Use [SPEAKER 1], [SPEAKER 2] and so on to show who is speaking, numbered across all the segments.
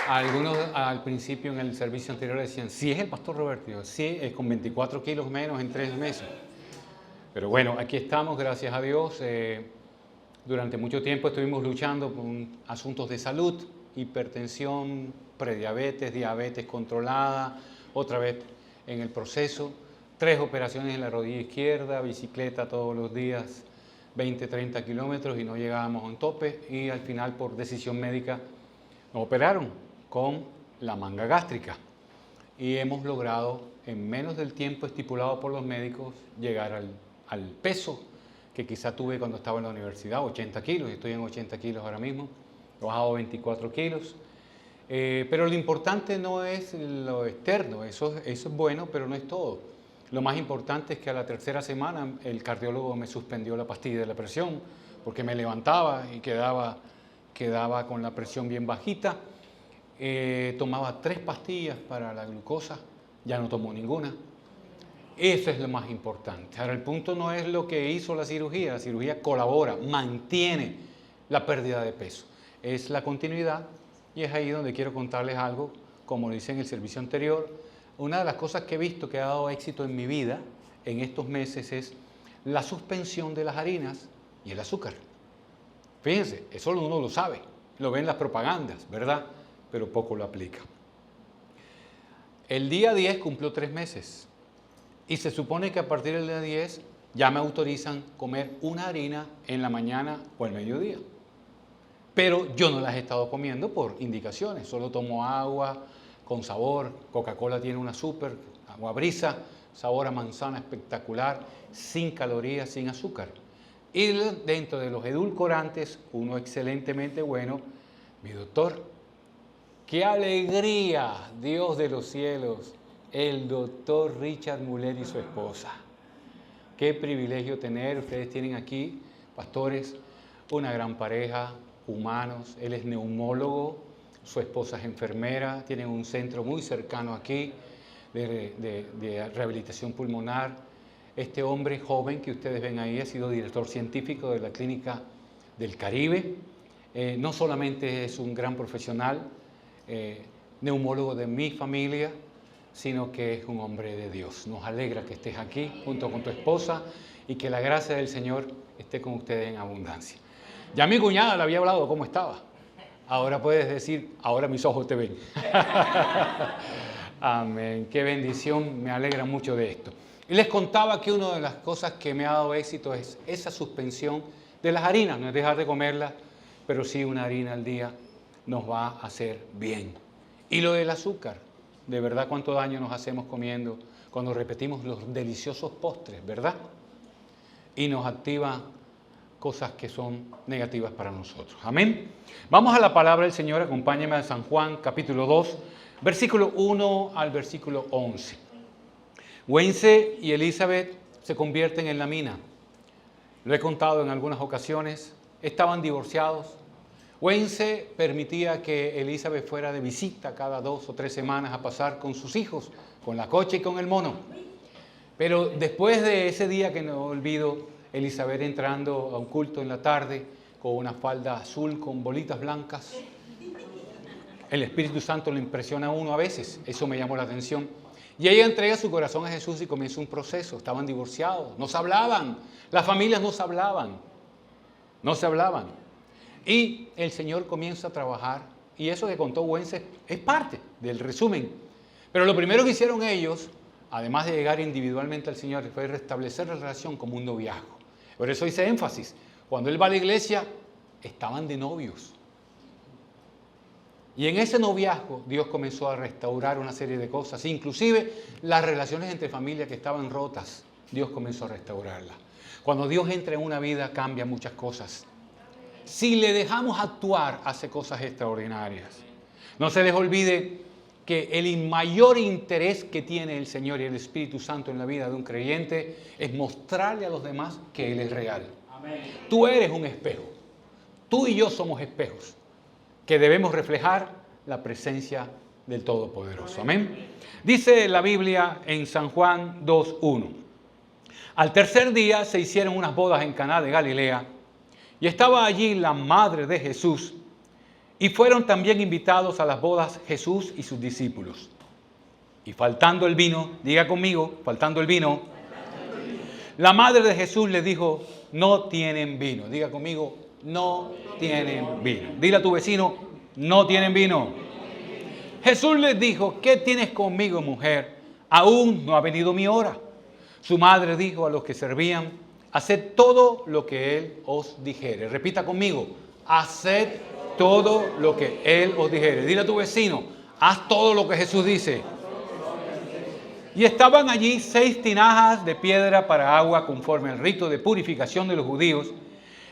[SPEAKER 1] Algunos al principio en el servicio anterior decían, sí es el pastor Roberto, yo, sí, es con 24 kilos menos en 3 meses. Pero bueno, aquí estamos, gracias a Dios. Durante mucho tiempo estuvimos luchando con asuntos de salud, hipertensión, prediabetes, diabetes controlada, otra vez en el proceso, 3 operaciones en la rodilla izquierda, bicicleta todos los días, 20, 30 kilómetros y no llegábamos a un tope y al final por decisión médica nos operaron con la manga gástrica y hemos logrado en menos del tiempo estipulado por los médicos llegar al peso que quizá tuve cuando estaba en la universidad, 80 kilos, estoy en 80 kilos ahora mismo, he bajado 24 kilos, pero lo importante no es lo externo, eso es bueno, pero no es todo. Lo más importante es que a la tercera semana el cardiólogo me suspendió la pastilla de la presión, porque me levantaba y quedaba con la presión bien bajita, tomaba 3 pastillas para la glucosa, ya no tomo ninguna. Eso es lo más importante. Ahora, el punto no es lo que hizo la cirugía colabora, mantiene la pérdida de peso. Es la continuidad y es ahí donde quiero contarles algo, como lo hice en el servicio anterior. Una de las cosas que he visto que ha dado éxito en mi vida en estos meses es la suspensión de las harinas y el azúcar. Fíjense, eso uno lo sabe, lo ven en las propagandas, ¿verdad? Pero poco lo aplica. El día 10 cumplió 3 meses. Y se supone que a partir del día 10 ya me autorizan comer una harina en la mañana o al mediodía. Pero yo no las he estado comiendo por indicaciones, solo tomo agua con sabor, Coca-Cola tiene una súper, agua brisa, sabor a manzana espectacular, sin calorías, sin azúcar. Y dentro de los edulcorantes, uno excelentemente bueno, mi doctor, ¡qué alegría, Dios de los cielos! El doctor Richard Muller y su esposa. Qué privilegio tener, ustedes tienen aquí, pastores, una gran pareja, humanos. Él es neumólogo, su esposa es enfermera, tienen un centro muy cercano aquí de rehabilitación pulmonar. Este hombre joven que ustedes ven ahí ha sido director científico de la Clínica del Caribe. No solamente es un gran profesional, neumólogo de mi familia, sino que es un hombre de Dios. Nos alegra que estés aquí junto con tu esposa y que la gracia del Señor esté con ustedes en abundancia. Ya mi cuñada le había hablado cómo estaba. Ahora puedes decir, ahora mis ojos te ven. Amén. Qué bendición, me alegra mucho de esto. Y les contaba que una de las cosas que me ha dado éxito es esa suspensión de las harinas. No es dejar de comerlas, pero sí una harina al día nos va a hacer bien. Y lo del azúcar. De verdad, cuánto daño nos hacemos comiendo cuando repetimos los deliciosos postres, ¿verdad? Y nos activa cosas que son negativas para nosotros. Amén. Vamos a la palabra del Señor. Acompáñenme a San Juan, capítulo 2, versículo 1 al versículo 11. Weinze y Elizabeth se convierten en la mina. Lo he contado en algunas ocasiones. Estaban divorciados. Weinze permitía que Elizabeth fuera de visita cada 2 o 3 semanas a pasar con sus hijos, con la coche y con el mono. Pero después de ese día que no olvido, Elizabeth entrando a un culto en la tarde con una falda azul con bolitas blancas. El Espíritu Santo lo impresiona a uno a veces, eso me llamó la atención. Y ella entrega su corazón a Jesús y comienza un proceso. Estaban divorciados, no se hablaban, las familias no se hablaban. Y el Señor comienza a trabajar, y eso que contó Weinze es parte del resumen. Pero lo primero que hicieron ellos, además de llegar individualmente al Señor, fue restablecer la relación como un noviazgo. Por eso hice énfasis. Cuando él va a la iglesia, estaban de novios. Y en ese noviazgo, Dios comenzó a restaurar una serie de cosas. Inclusive las relaciones entre familias que estaban rotas, Dios comenzó a restaurarlas. Cuando Dios entra en una vida, cambia muchas cosas. Si le dejamos actuar, hace cosas extraordinarias. No se les olvide que el mayor interés que tiene el Señor y el Espíritu Santo en la vida de un creyente es mostrarle a los demás que Él es real. Amén. Tú eres un espejo. Tú y yo somos espejos que debemos reflejar la presencia del Todopoderoso. Amén. Dice la Biblia en San Juan 2:1. Al tercer día se hicieron unas bodas en Caná de Galilea y estaba allí la madre de Jesús Y fueron también invitados a las bodas Jesús y sus discípulos. Y faltando el vino, diga conmigo, faltando el vino, la madre de Jesús les dijo, no tienen vino. Diga conmigo, no tienen vino. Dile a tu vecino, no tienen vino. Jesús les dijo, ¿qué tienes conmigo, mujer? Aún no ha venido mi hora. Su madre dijo a los que servían, haced todo lo que Él os dijere. Repita conmigo, haced todo lo que Él os dijere. Dile a tu vecino, haz todo lo que Jesús dice. Y estaban allí 6 tinajas de piedra para agua conforme al rito de purificación de los judíos,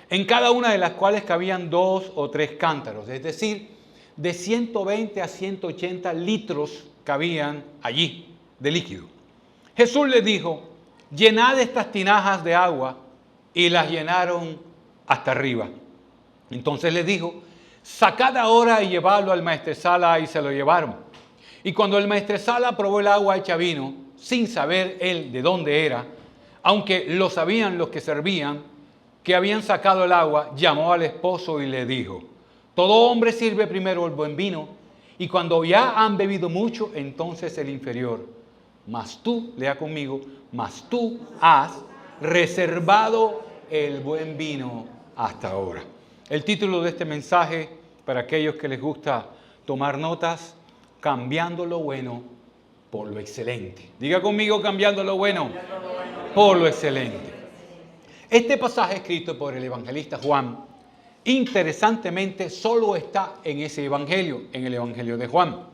[SPEAKER 1] en cada una de las cuales cabían 2 o 3 cántaros, es decir, de 120 a 180 litros cabían allí de líquido. Jesús les dijo, llenad estas tinajas de agua, y las llenaron hasta arriba. Entonces les dijo, sacad ahora y llevadlo al maestresala, y se lo llevaron. Y cuando el maestresala probó el agua hecha vino, sin saber él de dónde era, aunque lo sabían los que servían, que habían sacado el agua, llamó al esposo y le dijo, todo hombre sirve primero el buen vino, y cuando ya han bebido mucho, entonces el inferior. Mas tú, lea conmigo, mas tú has reservado el buen vino hasta ahora. El título de este mensaje, para aquellos que les gusta tomar notas, cambiando lo bueno por lo excelente. Diga conmigo, cambiando lo bueno por lo excelente. Este pasaje escrito por el evangelista Juan, interesantemente, solo está en ese evangelio, en el evangelio de Juan.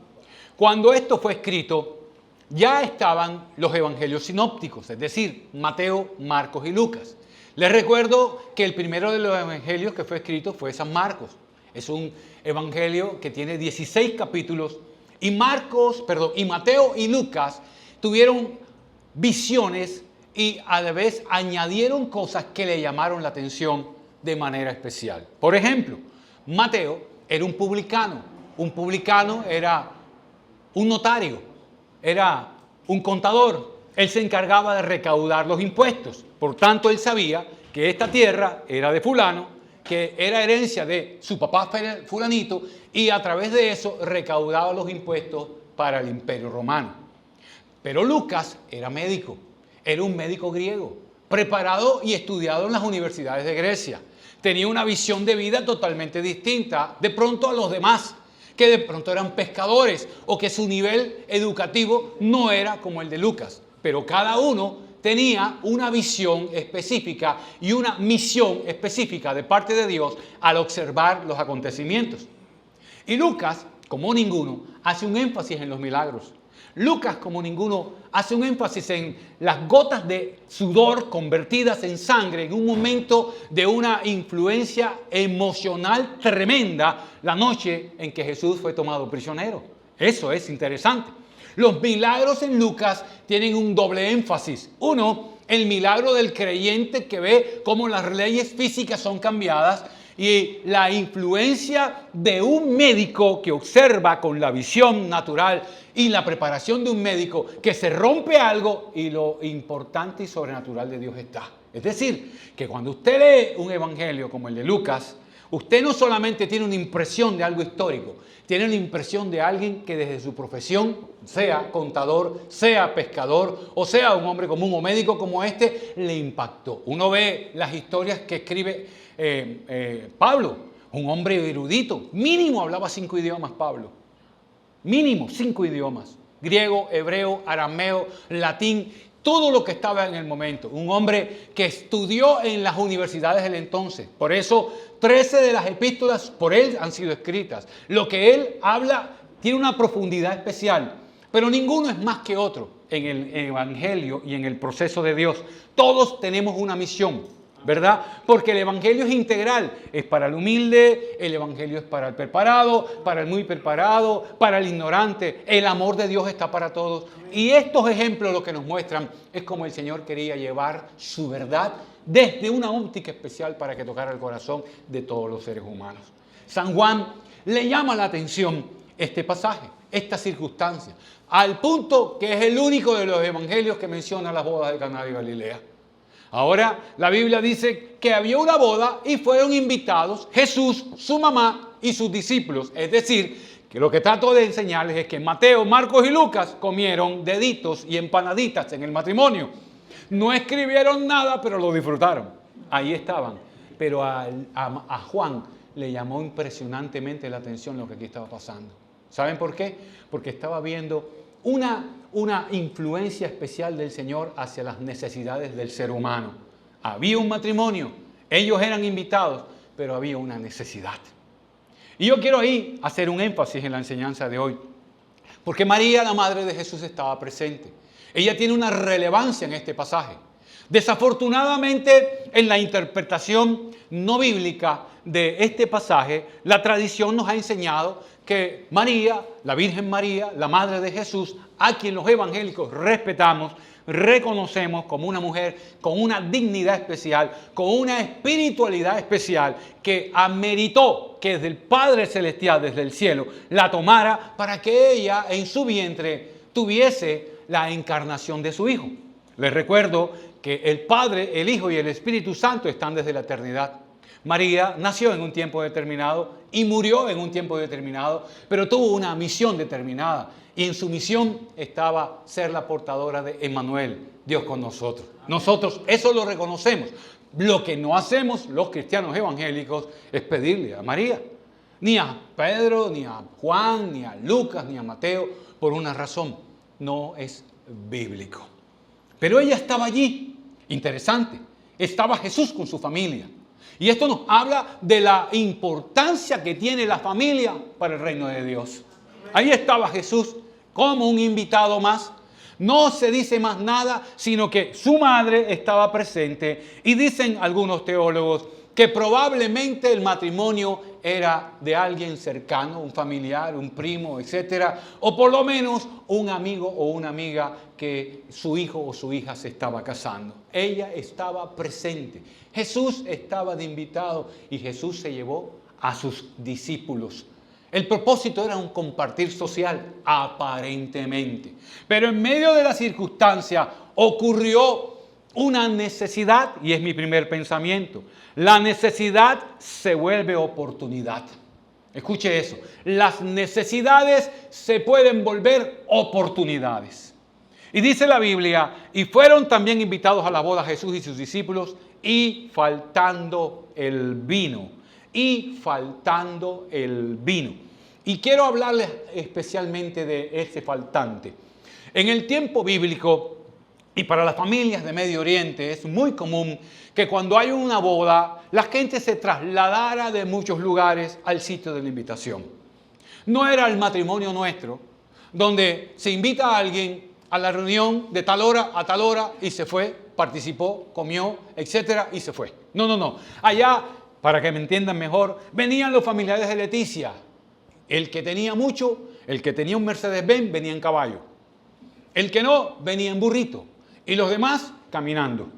[SPEAKER 1] Cuando esto fue escrito, ya estaban los evangelios sinópticos, es decir, Mateo, Marcos y Lucas. Les recuerdo que el primero de los evangelios que fue escrito fue San Marcos. Es un evangelio que tiene 16 capítulos y Mateo y Lucas tuvieron visiones y a la vez añadieron cosas que le llamaron la atención de manera especial. Por ejemplo, Mateo era un publicano. Un publicano era un notario, era un contador. Él se encargaba de recaudar los impuestos. Por tanto, él sabía que esta tierra era de fulano, que era herencia de su papá fulanito, y a través de eso recaudaba los impuestos para el Imperio Romano. Pero Lucas era médico, era un médico griego, preparado y estudiado en las universidades de Grecia. Tenía una visión de vida totalmente distinta, de pronto a los demás, que de pronto eran pescadores o que su nivel educativo no era como el de Lucas. Pero cada uno tenía una visión específica y una misión específica de parte de Dios al observar los acontecimientos. Y Lucas, como ninguno, hace un énfasis en los milagros. Lucas, como ninguno, hace un énfasis en las gotas de sudor convertidas en sangre en un momento de una influencia emocional tremenda, la noche en que Jesús fue tomado prisionero. Eso es interesante. Los milagros en Lucas tienen un doble énfasis. Uno, el milagro del creyente que ve cómo las leyes físicas son cambiadas, y la influencia de un médico que observa con la visión natural y la preparación de un médico que se rompe algo y lo importante y sobrenatural de Dios está. Es decir, que cuando usted lee un evangelio como el de Lucas, usted no solamente tiene una impresión de algo histórico, tiene la impresión de alguien que desde su profesión, sea contador, sea pescador o sea un hombre común o médico como este, le impactó. Uno ve las historias que escribe Pablo, un hombre erudito, mínimo hablaba 5 idiomas Pablo, mínimo 5 idiomas, griego, hebreo, arameo, latín, todo lo que estaba en el momento. Un hombre que estudió en las universidades del entonces. Por eso 13 de las epístolas por él han sido escritas. Lo que él habla tiene una profundidad especial, pero ninguno es más que otro en el evangelio y en el proceso de Dios. Todos tenemos una misión, ¿verdad? Porque el evangelio es integral, es para el humilde, el evangelio es para el preparado, para el muy preparado, para el ignorante. El amor de Dios está para todos. Y estos ejemplos lo que nos muestran es cómo el Señor quería llevar su verdad desde una óptica especial para que tocara el corazón de todos los seres humanos. San Juan le llama la atención este pasaje, esta circunstancia, al punto que es el único de los evangelios que menciona las bodas de Caná de Galilea. Ahora, la Biblia dice que había una boda y fueron invitados Jesús, su mamá y sus discípulos. Es decir, que lo que trato de enseñarles es que Mateo, Marcos y Lucas comieron deditos y empanaditas en el matrimonio. No escribieron nada, pero lo disfrutaron. Ahí estaban. Pero a Juan le llamó impresionantemente la atención lo que aquí estaba pasando. ¿Saben por qué? Porque estaba viendo una influencia especial del Señor hacia las necesidades del ser humano. Había un matrimonio, ellos eran invitados, pero había una necesidad. Y yo quiero ahí hacer un énfasis en la enseñanza de hoy, porque María, la madre de Jesús, estaba presente. Ella tiene una relevancia en este pasaje. Desafortunadamente, en la interpretación no bíblica de este pasaje, la tradición nos ha enseñado que María, la Virgen María, la madre de Jesús, a quien los evangélicos respetamos, reconocemos como una mujer con una dignidad especial, con una espiritualidad especial que ameritó que desde el Padre Celestial, desde el cielo, la tomara para que ella en su vientre tuviese la encarnación de su Hijo. Les recuerdo que el Padre, el Hijo y el Espíritu Santo están desde la eternidad. María nació en un tiempo determinado y murió en un tiempo determinado, pero tuvo una misión determinada. Y en su misión estaba ser la portadora de Emmanuel, Dios con nosotros. Nosotros eso lo reconocemos. Lo que no hacemos los cristianos evangélicos es pedirle a María, ni a Pedro, ni a Juan, ni a Lucas, ni a Mateo, por una razón. No es bíblico. Pero ella estaba allí. Interesante. Estaba Jesús con su familia. Y esto nos habla de la importancia que tiene la familia para el reino de Dios. Ahí estaba Jesús como un invitado más. No se dice más nada, sino que su madre estaba presente. Y dicen algunos teólogos que probablemente el matrimonio era de alguien cercano, un familiar, un primo, etcétera, o por lo menos un amigo o una amiga que su hijo o su hija se estaba casando. Ella estaba presente. Jesús estaba de invitado y Jesús se llevó a sus discípulos. El propósito era un compartir social, aparentemente. Pero en medio de la circunstancia ocurrió una necesidad, y es mi primer pensamiento. La necesidad se vuelve oportunidad. Escuche eso. Las necesidades se pueden volver oportunidades. Y dice la Biblia, y fueron también invitados a la boda Jesús y sus discípulos, y faltando el vino. Y faltando el vino. Y quiero hablarles especialmente de este faltante. En el tiempo bíblico, y para las familias de Medio Oriente, es muy común que cuando hay una boda, la gente se trasladara de muchos lugares al sitio de la invitación. No era el matrimonio nuestro, donde se invita a alguien a la reunión de tal hora a tal hora y se fue, participó, comió, etcétera, y se fue. No. Allá, para que me entiendan mejor, venían los familiares de Leticia. El que tenía mucho, el que tenía un Mercedes-Benz, venía en caballo. El que no, venía en burrito. Y los demás, caminando.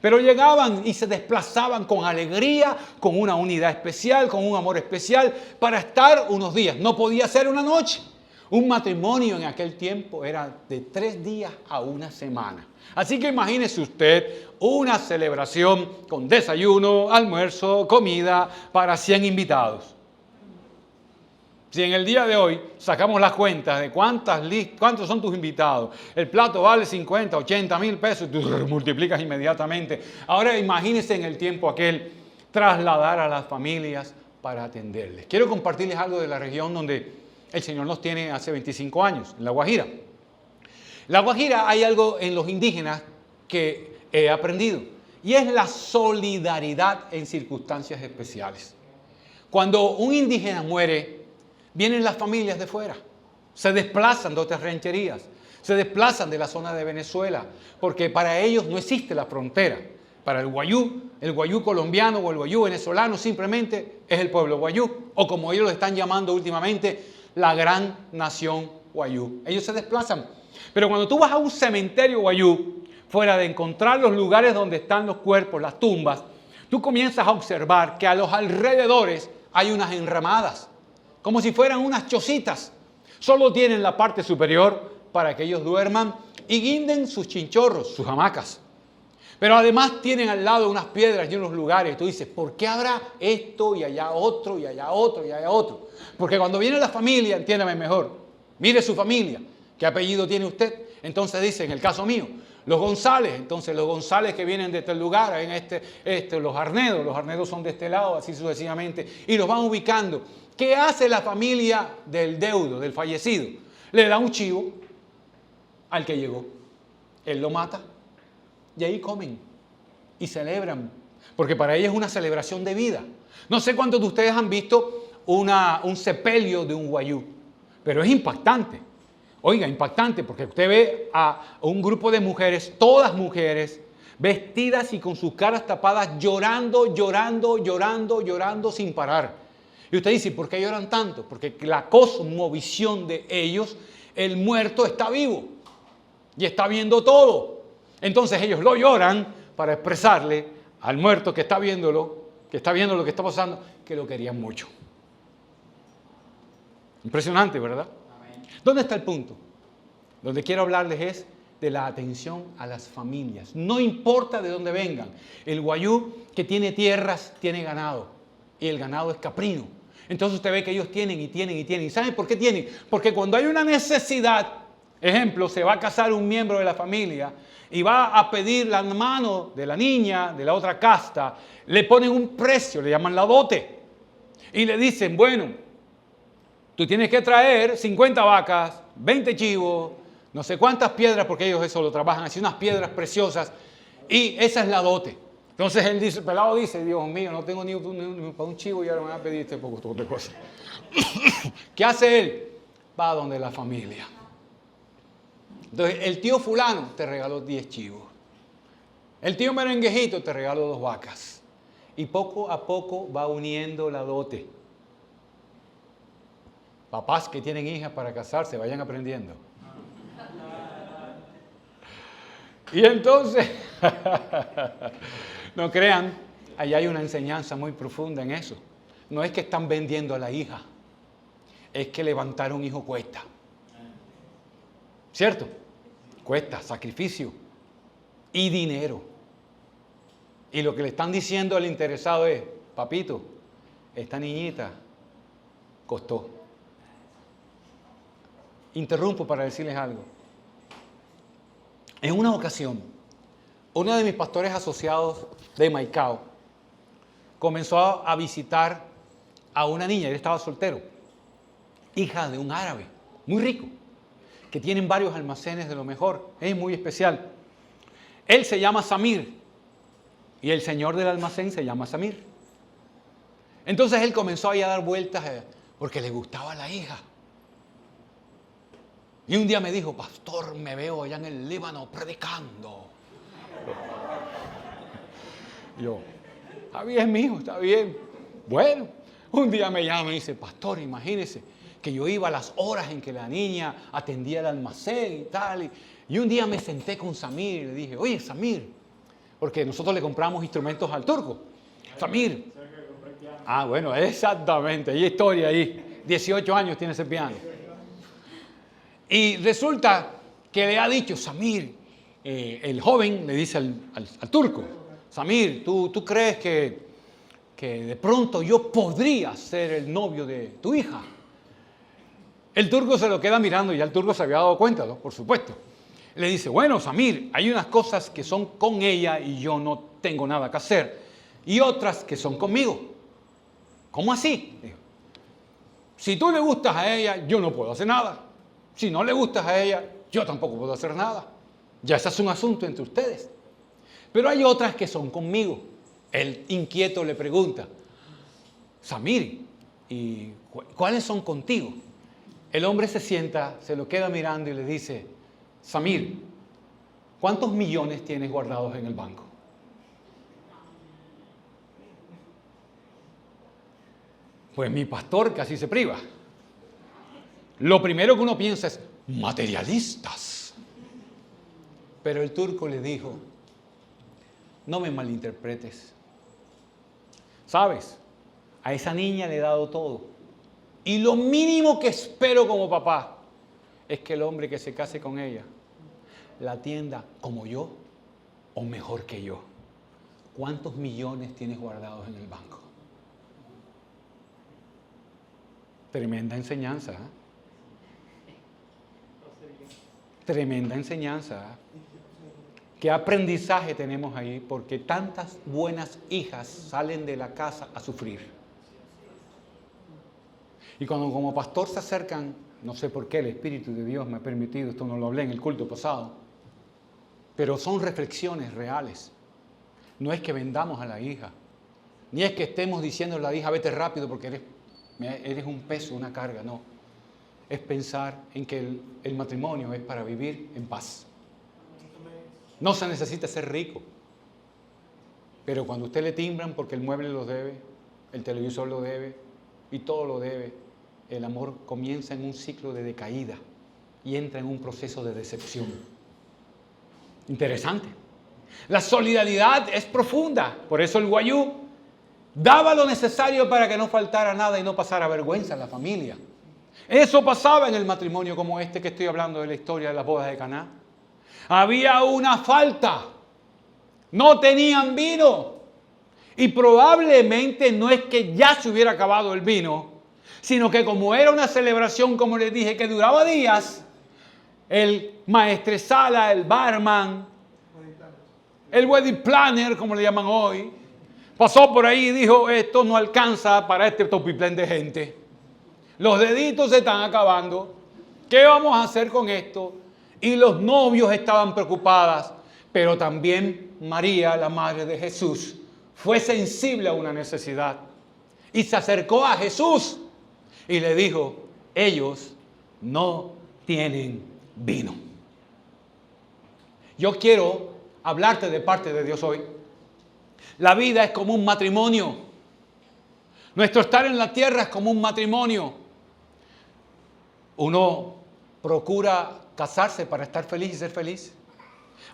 [SPEAKER 1] Pero llegaban y se desplazaban con alegría, con una unidad especial, con un amor especial, para estar unos días. No podía ser una noche. Un matrimonio en aquel tiempo era de 3 días a 1 semana. Así que imagínese usted una celebración con desayuno, almuerzo, comida para 100 invitados. Si en el día de hoy sacamos las cuentas de cuántos son tus invitados, el plato vale 50, 80 mil pesos, tú multiplicas inmediatamente. Ahora imagínense en el tiempo aquel trasladar a las familias para atenderles. Quiero compartirles algo de la región donde el Señor nos tiene hace 25 años, en La Guajira. En La Guajira hay algo en los indígenas que he aprendido y es la solidaridad en circunstancias especiales. Cuando un indígena muere, vienen las familias de fuera, se desplazan de otras rancherías, se desplazan de la zona de Venezuela, porque para ellos no existe la frontera. Para el guayú colombiano o el guayú venezolano simplemente es el pueblo guayú, o como ellos lo están llamando últimamente, la gran nación guayú. Ellos se desplazan. Pero cuando tú vas a un cementerio guayú, fuera de encontrar los lugares donde están los cuerpos, las tumbas, tú comienzas a observar que a los alrededores hay unas enramadas, como si fueran unas chocitas. Solo tienen la parte superior para que ellos duerman y guinden sus chinchorros, sus hamacas. Pero además tienen al lado unas piedras y unos lugares. Tú dices, ¿por qué habrá esto y allá otro y allá otro y allá otro? Porque cuando viene la familia, entiéndame mejor, mire su familia, ¿qué apellido tiene usted? Entonces dice, en el caso mío, los González, entonces los González que vienen de este lugar, en los Arnedos son de este lado, así sucesivamente, y los van ubicando. ¿Qué hace la familia del deudo, del fallecido? Le da un chivo al que llegó. Él lo mata y ahí comen y celebran, porque para ellos es una celebración de vida. No sé cuántos de ustedes han visto un sepelio de un guayú, pero es impactante. Oiga, impactante, porque usted ve a un grupo de mujeres, todas mujeres, vestidas y con sus caras tapadas, llorando, llorando, llorando, llorando sin parar. Y usted dice, ¿por qué lloran tanto? Porque la cosmovisión de ellos, el muerto está vivo y está viendo todo. Entonces ellos lo lloran para expresarle al muerto que está viendo lo que está pasando, que lo querían mucho. Impresionante, ¿verdad? ¿Dónde está el punto? Donde quiero hablarles es de la atención a las familias. No importa de dónde vengan. El guayú que tiene tierras tiene ganado y el ganado es caprino. Entonces usted ve que ellos tienen y tienen y tienen. ¿Y saben por qué tienen? Porque cuando hay una necesidad, ejemplo, se va a casar un miembro de la familia y va a pedir la mano de la niña de la otra casta, le ponen un precio, le llaman la dote y le dicen, bueno, tú tienes que traer 50 vacas, 20 chivos, no sé cuántas piedras, porque ellos eso lo trabajan así, unas piedras preciosas, y esa es la dote. Entonces el pelado dice, Dios mío, no tengo ni para un chivo y ahora me van a pedir este poco de cosas. ¿Qué hace él? Va a donde la familia. Entonces el tío fulano te regaló 10 chivos. El tío merenguejito te regaló 2 vacas. Y poco a poco va uniendo la dote. Papás que tienen hijas para casarse, vayan aprendiendo. Y entonces, no crean, allá hay una enseñanza muy profunda en eso. No es que están vendiendo a la hija, es que levantar un hijo cuesta. ¿Cierto? Cuesta sacrificio y dinero. Y lo que le están diciendo al interesado es, papito, esta niñita costó. Interrumpo para decirles algo. En una ocasión, uno de mis pastores asociados de Maicao comenzó a visitar a una niña, él estaba soltero, hija de un árabe, muy rico, que tienen varios almacenes de lo mejor, es muy especial. Él se llama Samir y el señor del almacén se llama Samir. Entonces él comenzó ahí a dar vueltas porque le gustaba la hija. Y un día me dijo, pastor, me veo allá en el Líbano predicando. Yo, está bien, mijo, está bien. Bueno, un día me llama y dice, pastor, imagínese que yo iba a las horas en que la niña atendía el almacén y tal. Y un día me senté con Samir y le dije, oye, Samir, porque nosotros le compramos instrumentos al turco. Samir. Ah, bueno, exactamente, hay historia ahí. 18 años tiene ese piano. Y resulta que le ha dicho, Samir, el joven le dice al turco, Samir, ¿tú crees que de pronto yo podría ser el novio de tu hija? El turco se lo queda mirando y ya el turco se había dado cuenta, ¿no? Por supuesto. Le dice, bueno, Samir, hay unas cosas que son con ella y yo no tengo nada que hacer. Y otras que son conmigo. ¿Cómo así? Dijo, si tú le gustas a ella, yo no puedo hacer nada. Si no le gustas a ella, yo tampoco puedo hacer nada. Ya ese es un asunto entre ustedes. Pero hay otras que son conmigo. El inquieto le pregunta, Samir, ¿y cuáles son contigo? El hombre se sienta, se lo queda mirando y le dice, Samir, ¿cuántos millones tienes guardados en el banco? Pues mi pastor casi se priva. Lo primero que uno piensa es, materialistas. Pero el turco le dijo, no me malinterpretes. ¿Sabes? A esa niña le he dado todo. Y lo mínimo que espero como papá es que el hombre que se case con ella la atienda como yo. o mejor que yo. ¿Cuántos millones tienes guardados en el banco? Tremenda enseñanza. Tremenda enseñanza. ¿Qué aprendizaje tenemos ahí? Porque tantas buenas hijas salen de la casa a sufrir. Y cuando como pastor se acercan, no sé por qué el Espíritu de Dios me ha permitido, esto no lo hablé en el culto pasado, pero son reflexiones reales. No es que vendamos a la hija, ni es que estemos diciendo a la hija, vete rápido porque eres un peso, una carga, no. Es pensar en que el matrimonio es para vivir en paz. No se necesita ser rico, pero cuando usted le timbran porque el mueble lo debe, el televisor lo debe y todo lo debe, el amor comienza en un ciclo de decaída y entra en un proceso de decepción. Interesante. La solidaridad es profunda, por eso el Guayú daba lo necesario para que no faltara nada y no pasara vergüenza en la familia. Eso pasaba en el matrimonio como este que estoy hablando de la historia de las bodas de Caná. Había una falta, no tenían vino y probablemente no es que ya se hubiera acabado el vino, sino que como era una celebración, como les dije, que duraba días, el maestresala, el barman, el wedding planner, como le llaman hoy, pasó por ahí y dijo, esto no alcanza para este topiplén de gente. Los deditos se están acabando. ¿Qué vamos a hacer con esto? Y los novios estaban preocupadas, pero también María, la madre de Jesús, fue sensible a una necesidad y se acercó a Jesús y le dijo, ellos no tienen vino. Yo quiero hablarte de parte de Dios hoy. La vida es como un matrimonio. Nuestro estar en la tierra es como un matrimonio. Uno procura casarse para estar feliz y ser feliz.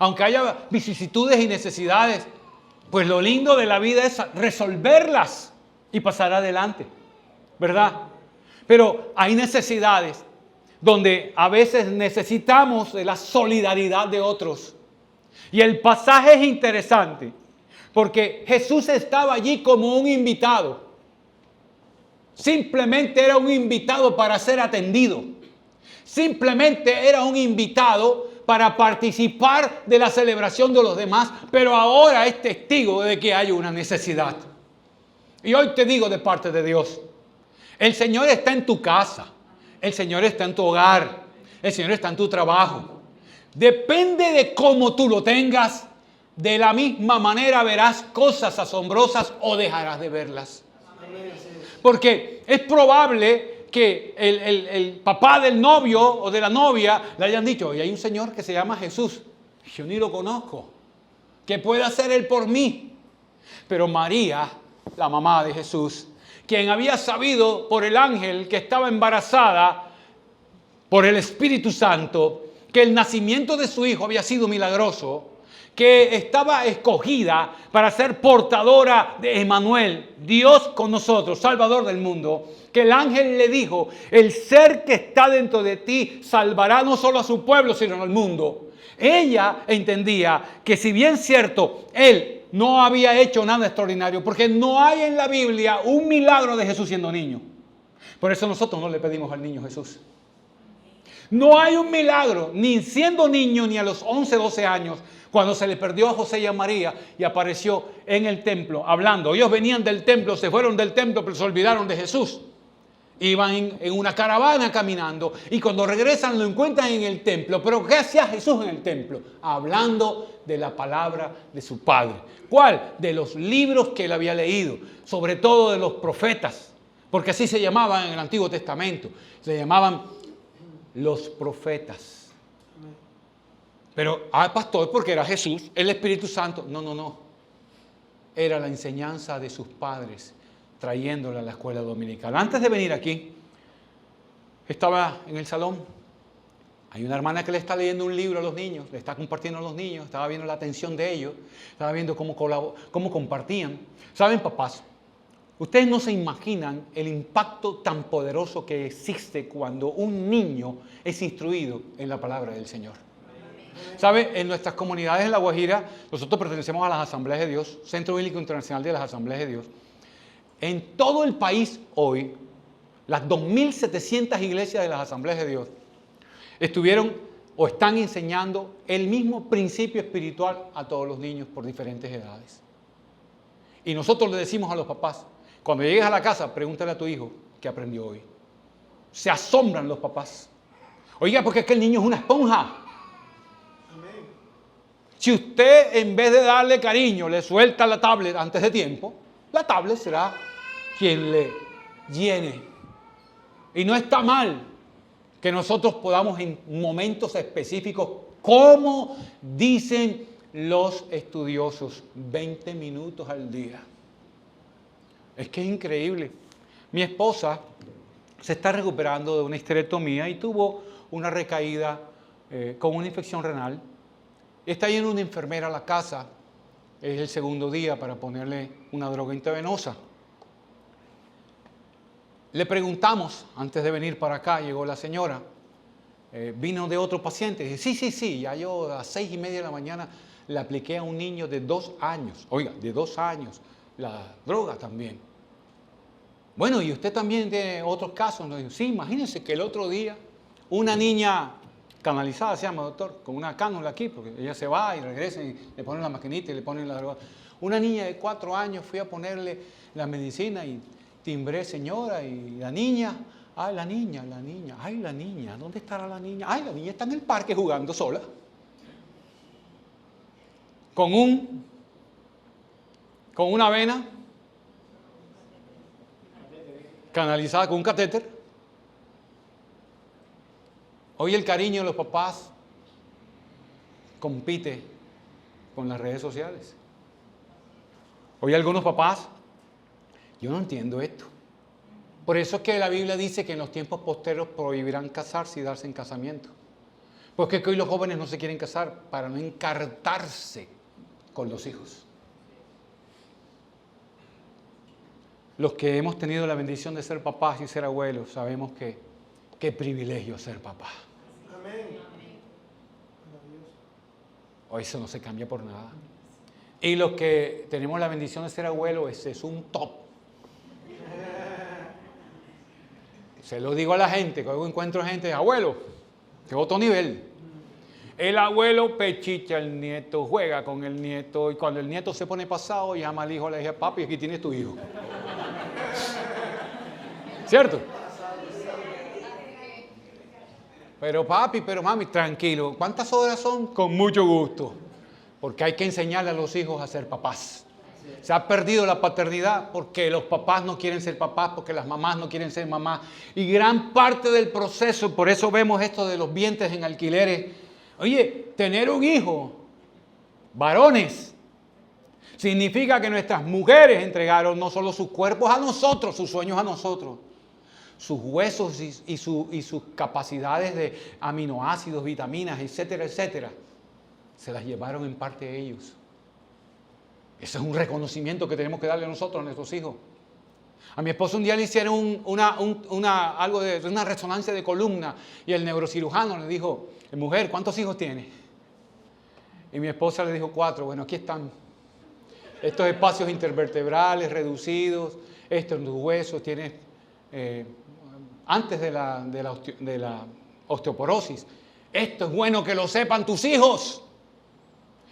[SPEAKER 1] Aunque haya vicisitudes y necesidades, pues lo lindo de la vida es resolverlas y pasar adelante, ¿verdad? Pero hay necesidades donde a veces necesitamos de la solidaridad de otros. Y el pasaje es interesante porque Jesús estaba allí como un invitado. Simplemente era un invitado para ser atendido. Simplemente era un invitado para participar de la celebración de los demás, pero ahora es testigo de que hay una necesidad. Y hoy te digo de parte de Dios, el Señor está en tu casa, el Señor está en tu hogar, el Señor está en tu trabajo. Depende de cómo tú lo tengas, de la misma manera verás cosas asombrosas o dejarás de verlas. Porque es probable que el papá del novio o de la novia le hayan dicho, y hay un señor que se llama Jesús, yo ni lo conozco, ¿qué puede hacer él por mí? Pero María, la mamá de Jesús, quien había sabido por el ángel que estaba embarazada por el Espíritu Santo, que el nacimiento de su hijo había sido milagroso, que estaba escogida para ser portadora de Emmanuel, Dios con nosotros, Salvador del mundo, que el ángel le dijo, el ser que está dentro de ti salvará no solo a su pueblo, sino al mundo. Ella entendía que si bien cierto, él no había hecho nada extraordinario, porque no hay en la Biblia un milagro de Jesús siendo niño. Por eso nosotros no le pedimos al niño Jesús. No hay un milagro, ni siendo niño, ni a los 11, 12 años, cuando se le perdió a José y a María y apareció en el templo hablando. Ellos venían del templo, se fueron del templo, pero se olvidaron de Jesús. Iban en una caravana caminando y cuando regresan lo encuentran en el templo. ¿Pero qué hacía Jesús en el templo? Hablando de la palabra de su Padre. ¿Cuál? De los libros que él había leído, sobre todo de los profetas, porque así se llamaban en el Antiguo Testamento. Se llamaban los profetas. Pero, pastor, porque era Jesús, el Espíritu Santo. No. Era la enseñanza de sus padres, trayéndola a la escuela dominical. Antes de venir aquí, estaba en el salón. Hay una hermana que le está leyendo un libro a los niños, le está compartiendo a los niños, estaba viendo la atención de ellos, estaba viendo cómo compartían. ¿Saben, papás? Ustedes no se imaginan el impacto tan poderoso que existe cuando un niño es instruido en la palabra del Señor. ¿Sabe? En nuestras comunidades en La Guajira, nosotros pertenecemos a las Asambleas de Dios, Centro Bíblico Internacional de las Asambleas de Dios. En todo el país hoy, las 2.700 iglesias de las Asambleas de Dios estuvieron o están enseñando el mismo principio espiritual a todos los niños por diferentes edades. Y nosotros le decimos a los papás, cuando llegues a la casa, pregúntale a tu hijo qué aprendió hoy. Se asombran los papás. Oiga, porque es que el niño es una esponja. Si usted, en vez de darle cariño, le suelta la tablet antes de tiempo, la tablet será quien le llene. Y no está mal que nosotros podamos en momentos específicos, como dicen los estudiosos, 20 minutos al día. Es que es increíble. Mi esposa se está recuperando de una histerectomía y tuvo una recaída con una infección renal. Está yendo una enfermera a la casa, es el segundo día para ponerle una droga intravenosa. Le preguntamos, antes de venir para acá, llegó la señora, vino de otro paciente, y dice, sí, ya yo a las 6:30 de la mañana le apliqué a un niño de 2 años, oiga, de 2 años, la droga también. Bueno, ¿y usted también tiene otros casos? Nos dijo, sí, imagínense que el otro día una niña canalizada, se llama, doctor, con una cánula aquí, porque ella se va y regresa y le ponen la maquinita y le ponen la droga. Una niña de 4 años, fui a ponerle la medicina y timbré, señora, y la niña, ay, la niña, ¿dónde estará la niña? Ay, la niña está en el parque jugando sola. Con una vena canalizada con un catéter. Hoy el cariño de los papás compite con las redes sociales. Hoy algunos papás, yo no entiendo esto. Por eso es que la Biblia dice que en los tiempos posteros prohibirán casarse y darse en casamiento. Porque hoy los jóvenes no se quieren casar para no encartarse con los hijos. Los que hemos tenido la bendición de ser papás y ser abuelos, sabemos que qué privilegio ser papá. Amén. Hoy eso no se cambia por nada. Y los que tenemos la bendición de ser abuelos, ese es un top. Se lo digo a la gente, que luego encuentro gente, abuelo, que es otro nivel. El abuelo pechicha al nieto, juega con el nieto, y cuando el nieto se pone pasado, llama al hijo, le dice, papi, aquí tienes tu hijo. ¿Cierto? Pero papi, pero mami, tranquilo. ¿Cuántas horas son? Con mucho gusto. Porque hay que enseñarle a los hijos a ser papás. Se ha perdido la paternidad porque los papás no quieren ser papás, porque las mamás no quieren ser mamás. Y gran parte del proceso, por eso vemos esto de los vientres en alquileres. Oye, tener un hijo, varones, significa que nuestras mujeres entregaron no solo sus cuerpos a nosotros, sus sueños a nosotros, sus huesos y sus capacidades de aminoácidos, vitaminas, etcétera, etcétera, se las llevaron en parte ellos. Ese es un reconocimiento que tenemos que darle nosotros a nuestros hijos. A mi esposo un día le hicieron algo de una resonancia de columna y el neurocirujano le dijo, mujer, ¿cuántos hijos tiene? Y mi esposa le dijo 4. Bueno, aquí están. Estos espacios intervertebrales reducidos, estos huesos, tienes antes de la osteoporosis. Esto es bueno que lo sepan tus hijos.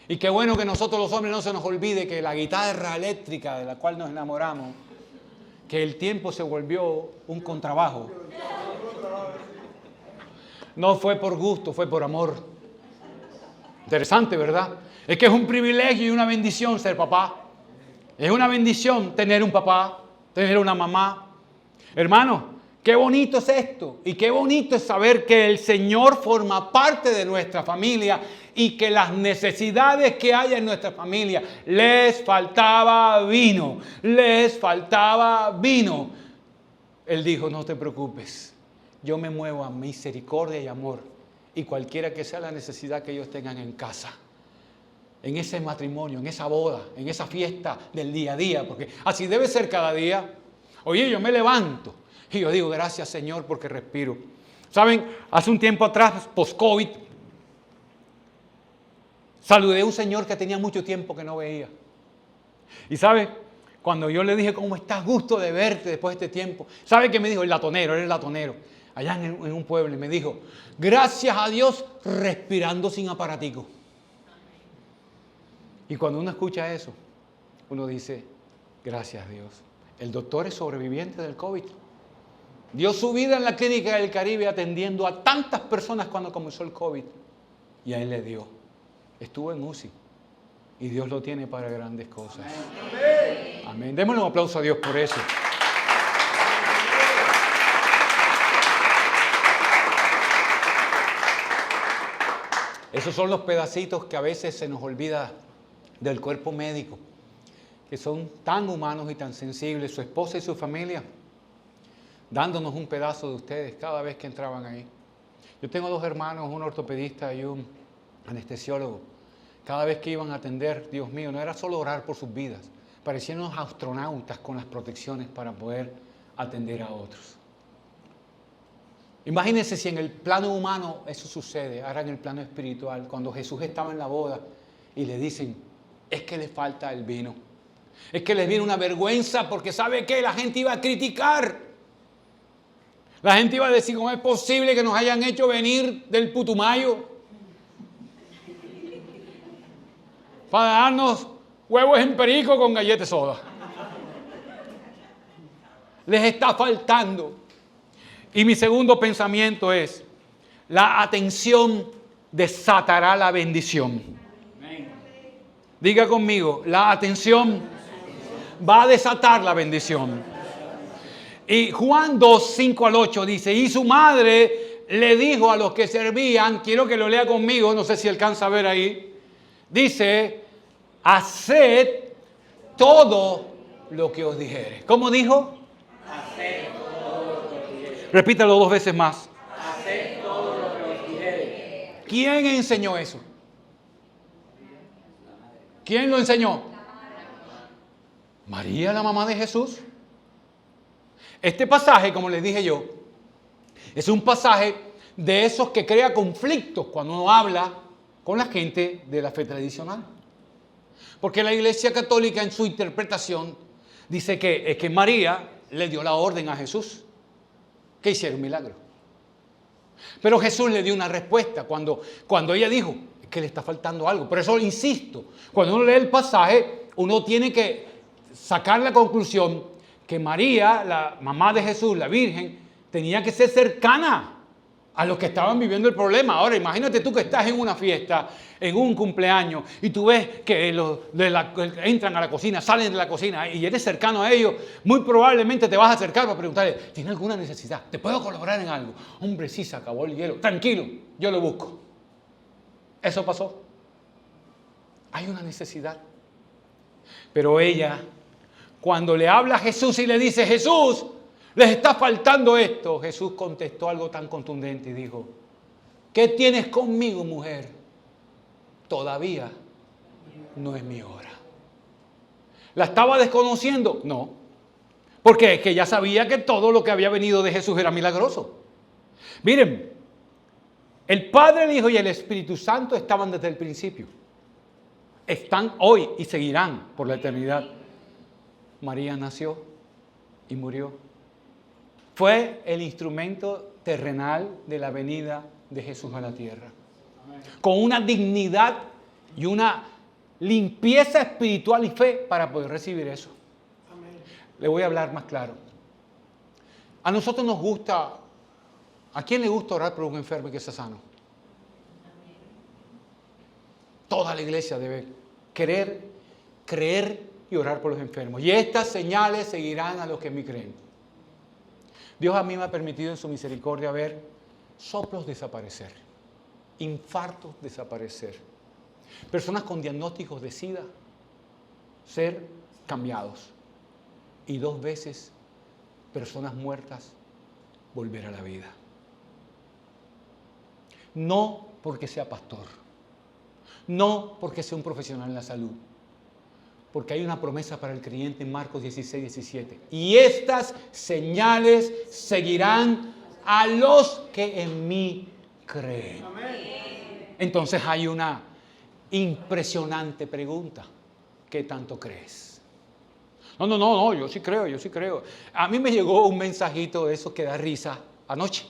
[SPEAKER 1] Y qué bueno que nosotros los hombres no se nos olvide que la guitarra eléctrica de la cual nos enamoramos, que el tiempo se volvió un contrabajo. No fue por gusto, fue por amor. Interesante, ¿verdad? Es que es un privilegio y una bendición ser papá. Es una bendición tener un papá, tener una mamá. Hermano, qué bonito es esto. Y qué bonito es saber que el Señor forma parte de nuestra familia y que las necesidades que haya en nuestra familia, les faltaba vino, les faltaba vino. Él dijo, no te preocupes, yo me muevo a misericordia y amor. Y cualquiera que sea la necesidad que ellos tengan en casa, en ese matrimonio, en esa boda, en esa fiesta del día a día, porque así debe ser cada día. Oye, yo me levanto y yo digo, gracias Señor porque respiro. Saben, hace un tiempo atrás, post-COVID, Saludé a un señor que tenía mucho tiempo que no veía. Y ¿sabe? Cuando yo le dije, ¿cómo estás? Gusto de verte después de este tiempo. ¿Sabe qué me dijo? El latonero, era el latonero. Allá en un pueblo. Y me dijo, gracias a Dios, respirando sin aparatico. Y cuando uno escucha eso, uno dice, gracias a Dios. El doctor es sobreviviente del COVID. Dio su vida en la clínica del Caribe atendiendo a tantas personas cuando comenzó el COVID. Y a él le dio. Estuvo en UCI. Y Dios lo tiene para grandes cosas. Amén. Amén. Démosle un aplauso a Dios por eso. Esos son los pedacitos que a veces se nos olvida del cuerpo médico, que son tan humanos y tan sensibles. Su esposa y su familia, dándonos un pedazo de ustedes cada vez que entraban ahí. Yo tengo 2 hermanos, un ortopedista y un anestesiólogo. Cada vez que iban a atender, Dios mío, no era solo orar por sus vidas. Parecían unos astronautas con las protecciones para poder atender a otros. Imagínense si en el plano humano eso sucede, ahora en el plano espiritual, cuando Jesús estaba en la boda y le dicen, es que le falta el vino. Es que les viene una vergüenza porque ¿sabe qué? La gente iba a criticar. La gente iba a decir, ¿cómo es posible que nos hayan hecho venir del Putumayo para darnos huevos en perico con galletas soda? Les está faltando. Y mi segundo pensamiento es, la atención desatará la bendición. Diga conmigo, la atención va a desatar la bendición. Y Juan 2, 5 al 8 dice, y su madre le dijo a los que servían, quiero que lo lea conmigo, no sé si alcanza a ver ahí, dice, haced todo lo que os dijere. ¿Cómo dijo? Haced todo lo que os dijere. Repítalo 2 veces más. Haced todo lo que os dijere. ¿Quién enseñó eso? ¿Quién lo enseñó? María, la mamá de Jesús. Este pasaje, como les dije yo, es un pasaje de esos que crea conflictos cuando uno habla con la gente de la fe tradicional. Porque la Iglesia Católica en su interpretación dice que es que María le dio la orden a Jesús que hiciera un milagro. Pero Jesús le dio una respuesta cuando ella dijo que le está faltando algo. Por eso insisto, cuando uno lee el pasaje, uno tiene que sacar la conclusión que María, la mamá de Jesús, la Virgen, tenía que ser cercana a los que estaban viviendo el problema. Ahora, imagínate tú que estás en una fiesta, en un cumpleaños, y tú ves que entran a la cocina, salen de la cocina, y eres cercano a ellos, muy probablemente te vas a acercar para preguntarle, ¿tiene alguna necesidad? ¿Te puedo colaborar en algo? Hombre, sí, se acabó el hielo. Tranquilo, yo lo busco. Eso pasó. Hay una necesidad. Pero ella, cuando le habla a Jesús y le dice, Jesús, les está faltando esto, Jesús contestó algo tan contundente y dijo, ¿qué tienes conmigo, mujer? Todavía no es mi hora. ¿La estaba desconociendo? No. Porque es que ya sabía que todo lo que había venido de Jesús era milagroso. Miren, el Padre, el Hijo y el Espíritu Santo estaban desde el principio. Están hoy y seguirán por la eternidad. María nació y murió. Fue el instrumento terrenal de la venida de Jesús a la tierra. Con una dignidad y una limpieza espiritual y fe para poder recibir eso. Le voy a hablar más claro. A nosotros nos gusta, ¿a quién le gusta orar por un enfermo y que sea sano? Toda la iglesia debe querer, creer y orar por los enfermos. Y estas señales seguirán a los que en mí creen. Dios a mí me ha permitido en su misericordia ver soplos desaparecer, infartos desaparecer, personas con diagnósticos de SIDA ser cambiados y 2 veces personas muertas volver a la vida. No porque sea pastor, no porque sea un profesional en la salud, porque hay una promesa para el creyente en Marcos 16, 17. Y estas señales seguirán a los que en mí creen. Entonces hay una Impresionante pregunta. ¿Qué tanto crees? No, yo sí creo. A mí me llegó un mensajito de esos que da risa anoche.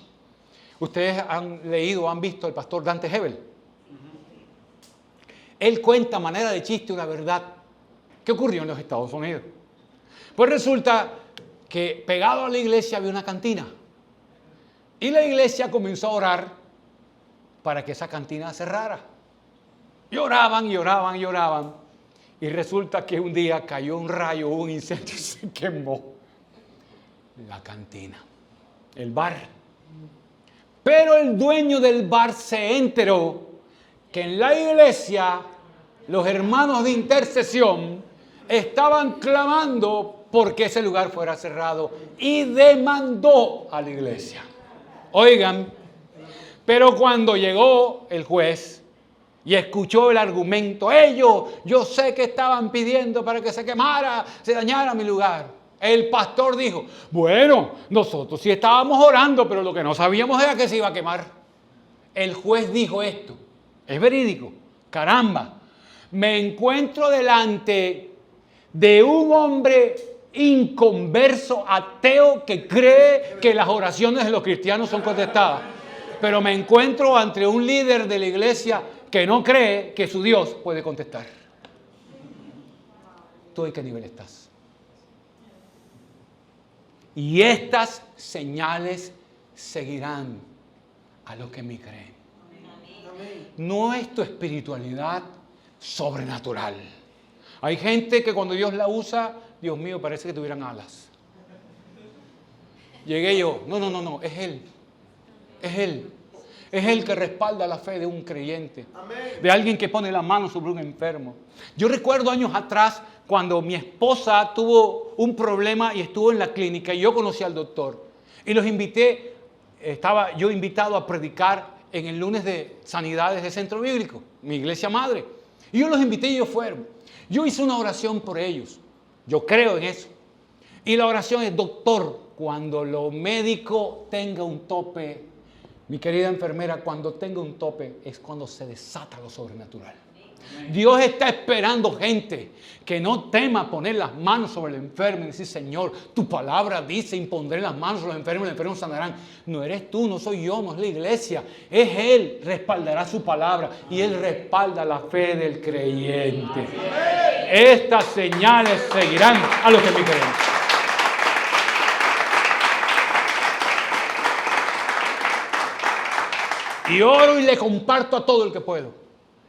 [SPEAKER 1] Ustedes han leído o han visto al pastor Dante Hebel. Él cuenta a manera de chiste una verdad que ocurrió en los Estados Unidos. Pues resulta que pegado a la iglesia había una cantina. Y la iglesia comenzó a orar para que esa cantina cerrara. Y oraban. Y resulta que un día cayó un rayo, hubo un incendio y se quemó la cantina, el bar. Pero el dueño del bar se enteró que en la iglesia los hermanos de intercesión estaban clamando porque ese lugar fuera cerrado y demandó a la iglesia. Oigan, pero cuando llegó el juez y escuchó el argumento, yo sé que estaban pidiendo para que se quemara, se dañara mi lugar. El pastor dijo, bueno, nosotros sí estábamos orando, pero lo que no sabíamos era que se iba a quemar. El juez dijo esto, es verídico, caramba, me encuentro delante de un hombre inconverso, ateo, que cree que las oraciones de los cristianos son contestadas. Pero me encuentro ante un líder de la iglesia que no cree que su Dios puede contestar. ¿Tú en qué nivel estás? Y estas señales seguirán a los que me creen. No es tu espiritualidad sobrenatural. Hay gente que cuando Dios la usa, Dios mío, parece que tuvieran alas. Llegué yo, no, es Él. Es Él. Es Él que respalda la fe de un creyente, de alguien que pone la mano sobre un enfermo. Yo recuerdo años atrás cuando mi esposa tuvo un problema y estuvo en la clínica y yo conocí al doctor. Y los invité, estaba yo invitado a predicar en el lunes de sanidades de Centro Bíblico, mi iglesia madre. Y yo los invité y ellos fueron. Yo hice una oración por ellos. Yo creo en eso. Y la oración es, doctor, cuando lo médico tenga un tope, mi querida enfermera, cuando tenga un tope es cuando se desata lo sobrenatural. Dios está esperando gente que no tema poner las manos sobre el enfermo y decir, Señor, tu palabra dice, impondré las manos sobre los enfermos sanarán. No eres tú, no soy yo, no es la iglesia. Es Él, respaldará su palabra y Él respalda la fe del creyente. Estas señales seguirán a los que me creen. Y oro y le comparto a todo el que puedo.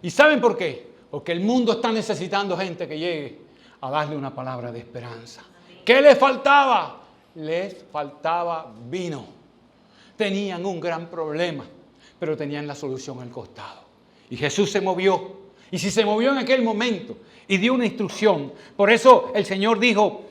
[SPEAKER 1] ¿Y saben por qué? Porque el mundo está necesitando gente que llegue a darle una palabra de esperanza. ¿Qué les faltaba? Les faltaba vino. Tenían un gran problema, pero tenían la solución al costado. Y Jesús se movió. Y si se movió en aquel momento y dio una instrucción, por eso el Señor dijo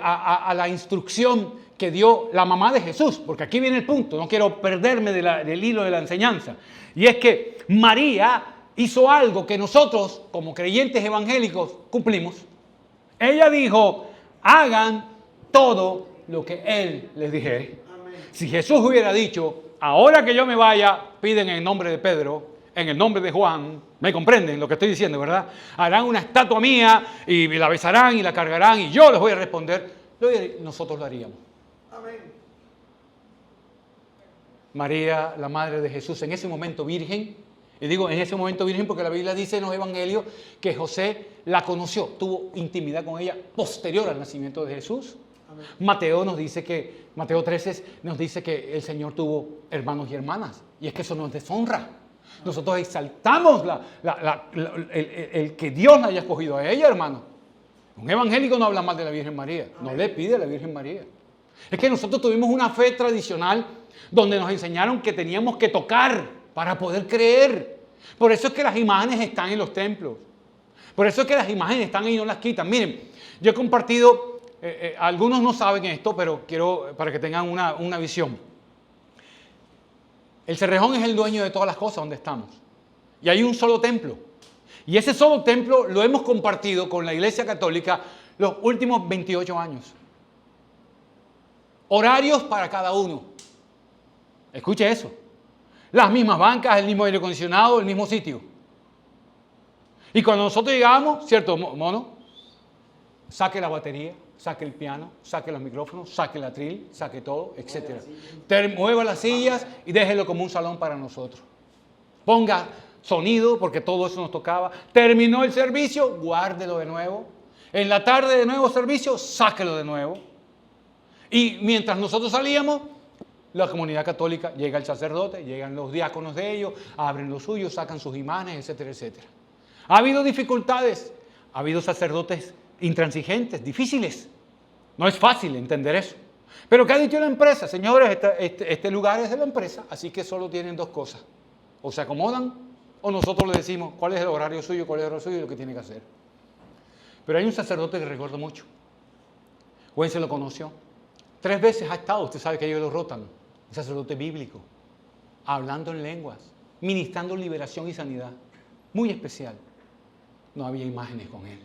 [SPEAKER 1] a la instrucción que dio la mamá de Jesús, porque aquí viene el punto, no quiero perderme del hilo de la enseñanza, y es que María hizo algo que nosotros como creyentes evangélicos cumplimos. Ella dijo, hagan todo lo que Él les dijere. Si Jesús hubiera dicho, ahora que yo me vaya, piden en el nombre de Pedro, en el nombre de Juan, me comprenden lo que estoy diciendo, ¿verdad? Harán una estatua mía y la besarán y la cargarán y yo les voy a responder, nosotros lo haríamos. María, la madre de Jesús, en ese momento virgen, y digo en ese momento virgen porque la Biblia dice en los evangelios que José la conoció, tuvo intimidad con ella posterior al nacimiento de Jesús. Amén. Mateo 13 nos dice que el Señor tuvo hermanos y hermanas, y es que eso nos deshonra. Nosotros exaltamos el que Dios la haya escogido a ella, hermano. Un evangélico no habla mal de la Virgen María, no le pide a la Virgen María. Es que nosotros tuvimos una fe tradicional donde nos enseñaron que teníamos que tocar para poder creer. Por eso es que las imágenes están en los templos. Por eso es que las imágenes están ahí y no las quitan. Miren, yo he compartido, algunos no saben esto, pero quiero para que tengan una visión. El Cerrejón es el dueño de todas las cosas donde estamos. Y hay un solo templo. Y ese solo templo lo hemos compartido con la Iglesia Católica los últimos 28 años. Horarios para cada uno. Escuche eso. Las mismas bancas, el mismo aire acondicionado, el mismo sitio. Y cuando nosotros llegamos, ¿cierto, mono? Saque la batería, saque el piano, saque los micrófonos, saque el atril, saque todo, etc. Mueva las sillas y déjelo como un salón para nosotros. Ponga sonido, porque todo eso nos tocaba. Terminó el servicio, guárdelo de nuevo. En la tarde de nuevo servicio, sáquelo de nuevo. Y mientras nosotros salíamos, la comunidad católica, llega el sacerdote, llegan los diáconos de ellos, abren los suyos, sacan sus imanes, etcétera, etcétera. Ha habido dificultades, ha habido sacerdotes intransigentes, difíciles. No es fácil entender eso. Pero ¿qué ha dicho la empresa? Señores, este lugar es de la empresa, así que solo tienen dos cosas. O se acomodan o nosotros le decimos cuál es el horario suyo, cuál es el horario suyo y lo que tiene que hacer. Pero hay un sacerdote que recuerdo mucho. Gwen se lo conoció. 3 veces ha estado, usted sabe que ellos lo rotan. Un sacerdote bíblico, hablando en lenguas, ministrando liberación y sanidad. Muy especial. No había imágenes con él.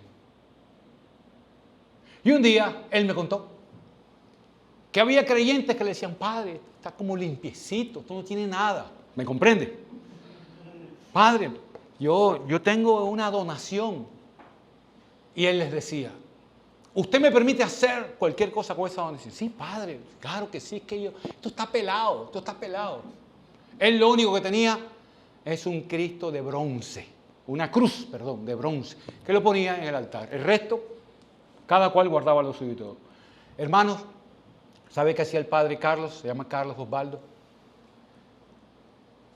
[SPEAKER 1] Y un día él me contó que había creyentes que le decían, padre, está como limpiecito, tú no tienes nada. ¿Me comprende? Padre, yo tengo una donación. Y él les decía, ¿usted me permite hacer cualquier cosa con esa donación? Sí, padre, claro que sí, es que esto está pelado, esto está pelado. Él lo único que tenía es un Cristo de bronce, una cruz, perdón, de bronce, que lo ponía en el altar. El resto, cada cual guardaba lo suyo y todo. Hermanos, ¿sabe qué hacía el padre Carlos? Se llama Carlos Osvaldo.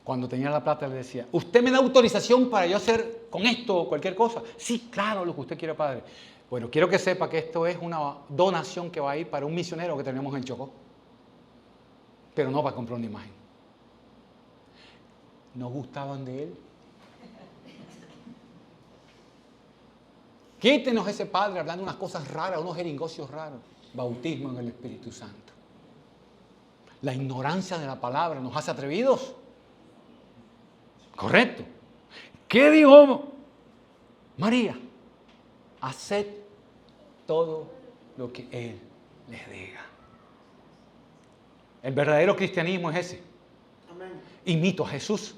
[SPEAKER 1] Cuando tenía la plata le decía, ¿usted me da autorización para yo hacer con esto cualquier cosa? Sí, claro, lo que usted quiera, padre. Bueno, quiero que sepa que esto es una donación que va a ir para un misionero que tenemos en Chocó. Pero no para comprar una imagen. ¿No gustaban de él? Quítenos ese padre hablando unas cosas raras, unos jeringocios raros. Bautismo en el Espíritu Santo. La ignorancia de la palabra nos hace atrevidos. Correcto. ¿Qué dijo María? Haced todo lo que Él les diga. El verdadero cristianismo es ese. Amén. Imito a Jesús.